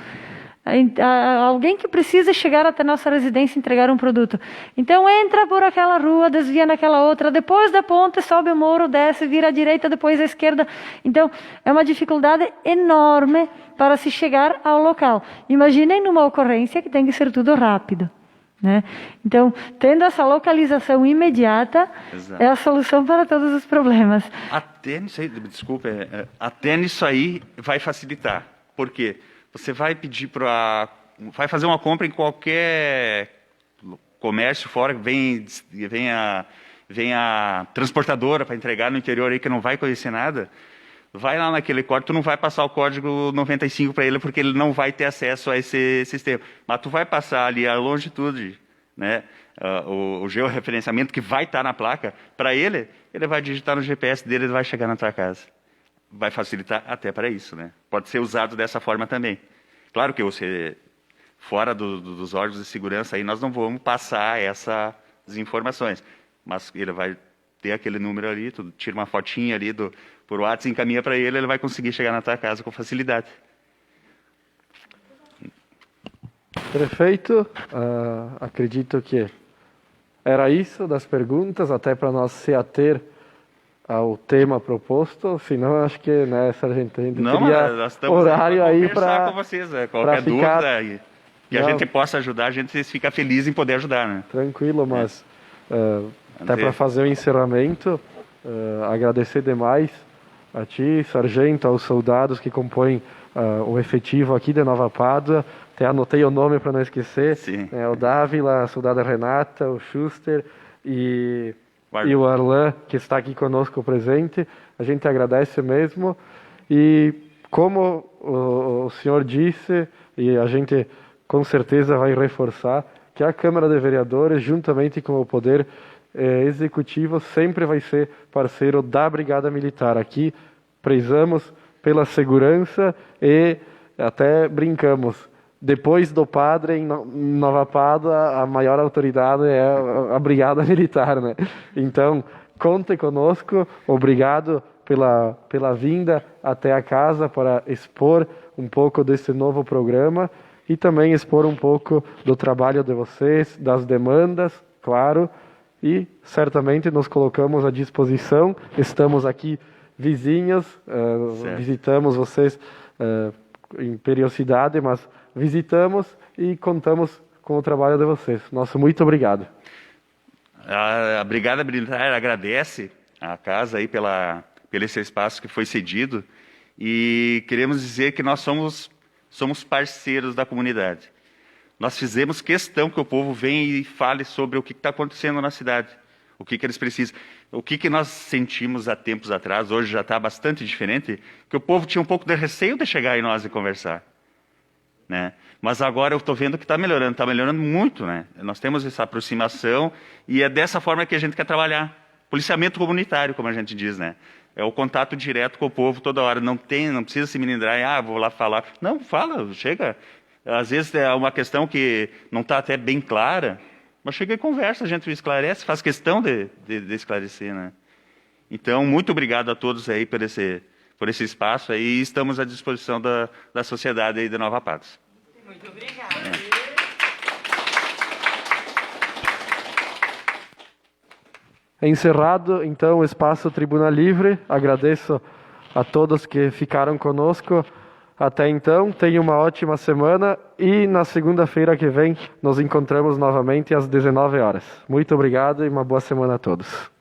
Alguém que precisa chegar até nossa residência e entregar um produto. Então entra por aquela rua, desvia naquela outra, depois da ponte sobe o muro, desce, vira à direita, depois à esquerda. Então é uma dificuldade enorme para se chegar ao local. Imaginem numa ocorrência que tem que ser tudo rápido, né? Então, tendo essa localização imediata,
Exato.
é a solução para todos os problemas.
Até nisso aí, desculpa, até nisso aí vai facilitar. Por quê? Você vai pedir vai fazer uma compra em qualquer comércio fora, vem a transportadora para entregar no interior aí que não vai conhecer nada, vai lá naquele código, tu não vai passar o código 95 para ele porque ele não vai ter acesso a esse sistema. Mas tu vai passar ali a longitude, né, o georreferenciamento que vai estar na placa, para ele vai digitar no GPS dele e vai chegar na tua casa. Vai facilitar até para isso, né? Pode ser usado dessa forma também. Claro que você, fora dos órgãos de segurança, aí nós não vamos passar essas informações, mas ele vai ter aquele número ali, tu tira uma fotinha ali por WhatsApp e encaminha para ele vai conseguir chegar na tua casa com facilidade.
Prefeito, acredito que era isso das perguntas, até para nós se ater ao tema proposto, senão acho que, né, Sargento, a gente
Não,
teria
nós estamos
horário aí
para
para
com vocês, qualquer dúvida que a gente possa ajudar, a gente fica feliz em poder ajudar, né?
Tranquilo, mas até para fazer o encerramento, agradecer demais a ti, Sargento, aos soldados que compõem o efetivo aqui de Nova Pádua. Até anotei o nome para não esquecer.
Sim.
O Dávila, a soldada Renata, o Schuster e o Arlan, que está aqui conosco presente. A gente agradece mesmo. E como o senhor disse, e a gente com certeza vai reforçar, que a Câmara de Vereadores, juntamente com o Poder Executivo, sempre vai ser parceiro da Brigada Militar. Aqui prezamos pela segurança e até brincamos. Depois do padre, em Nova Pádua, a maior autoridade é a Brigada Militar, né? Então, conte conosco. Obrigado pela vinda até a casa para expor um pouco desse novo programa e também expor um pouco do trabalho de vocês, das demandas, claro, e certamente nos colocamos à disposição. Estamos aqui vizinhos, visitamos vocês em periodicidade, mas visitamos e contamos com o trabalho de vocês. Nosso muito obrigado.
A Brigada Militar agradece a casa aí pelo esse espaço que foi cedido e queremos dizer que nós somos parceiros da comunidade. Nós fizemos questão que o povo venha e fale sobre o que está acontecendo na cidade, o que eles precisam. O que nós sentimos há tempos atrás, hoje já está bastante diferente, que o povo tinha um pouco de receio de chegar em nós e conversar, né? Mas agora eu estou vendo que está melhorando muito, né? Nós temos essa aproximação e é dessa forma que a gente quer trabalhar. Policiamento comunitário, como a gente diz, né? É o contato direto com o povo toda hora. Não precisa se melindrar, vou lá falar. Não, fala, chega. Às vezes é uma questão que não está até bem clara, mas chega e conversa, a gente esclarece, faz questão de esclarecer, né? Então, muito obrigado a todos aí por esse espaço aí, e estamos à disposição da sociedade aí de Nova Pádua.
Muito obrigada.
Encerrado, então, o Espaço Tribuna Livre. Agradeço a todos que ficaram conosco. Até então, tenha uma ótima semana e na segunda-feira que vem nos encontramos novamente às 19 horas. Muito obrigado e uma boa semana a todos.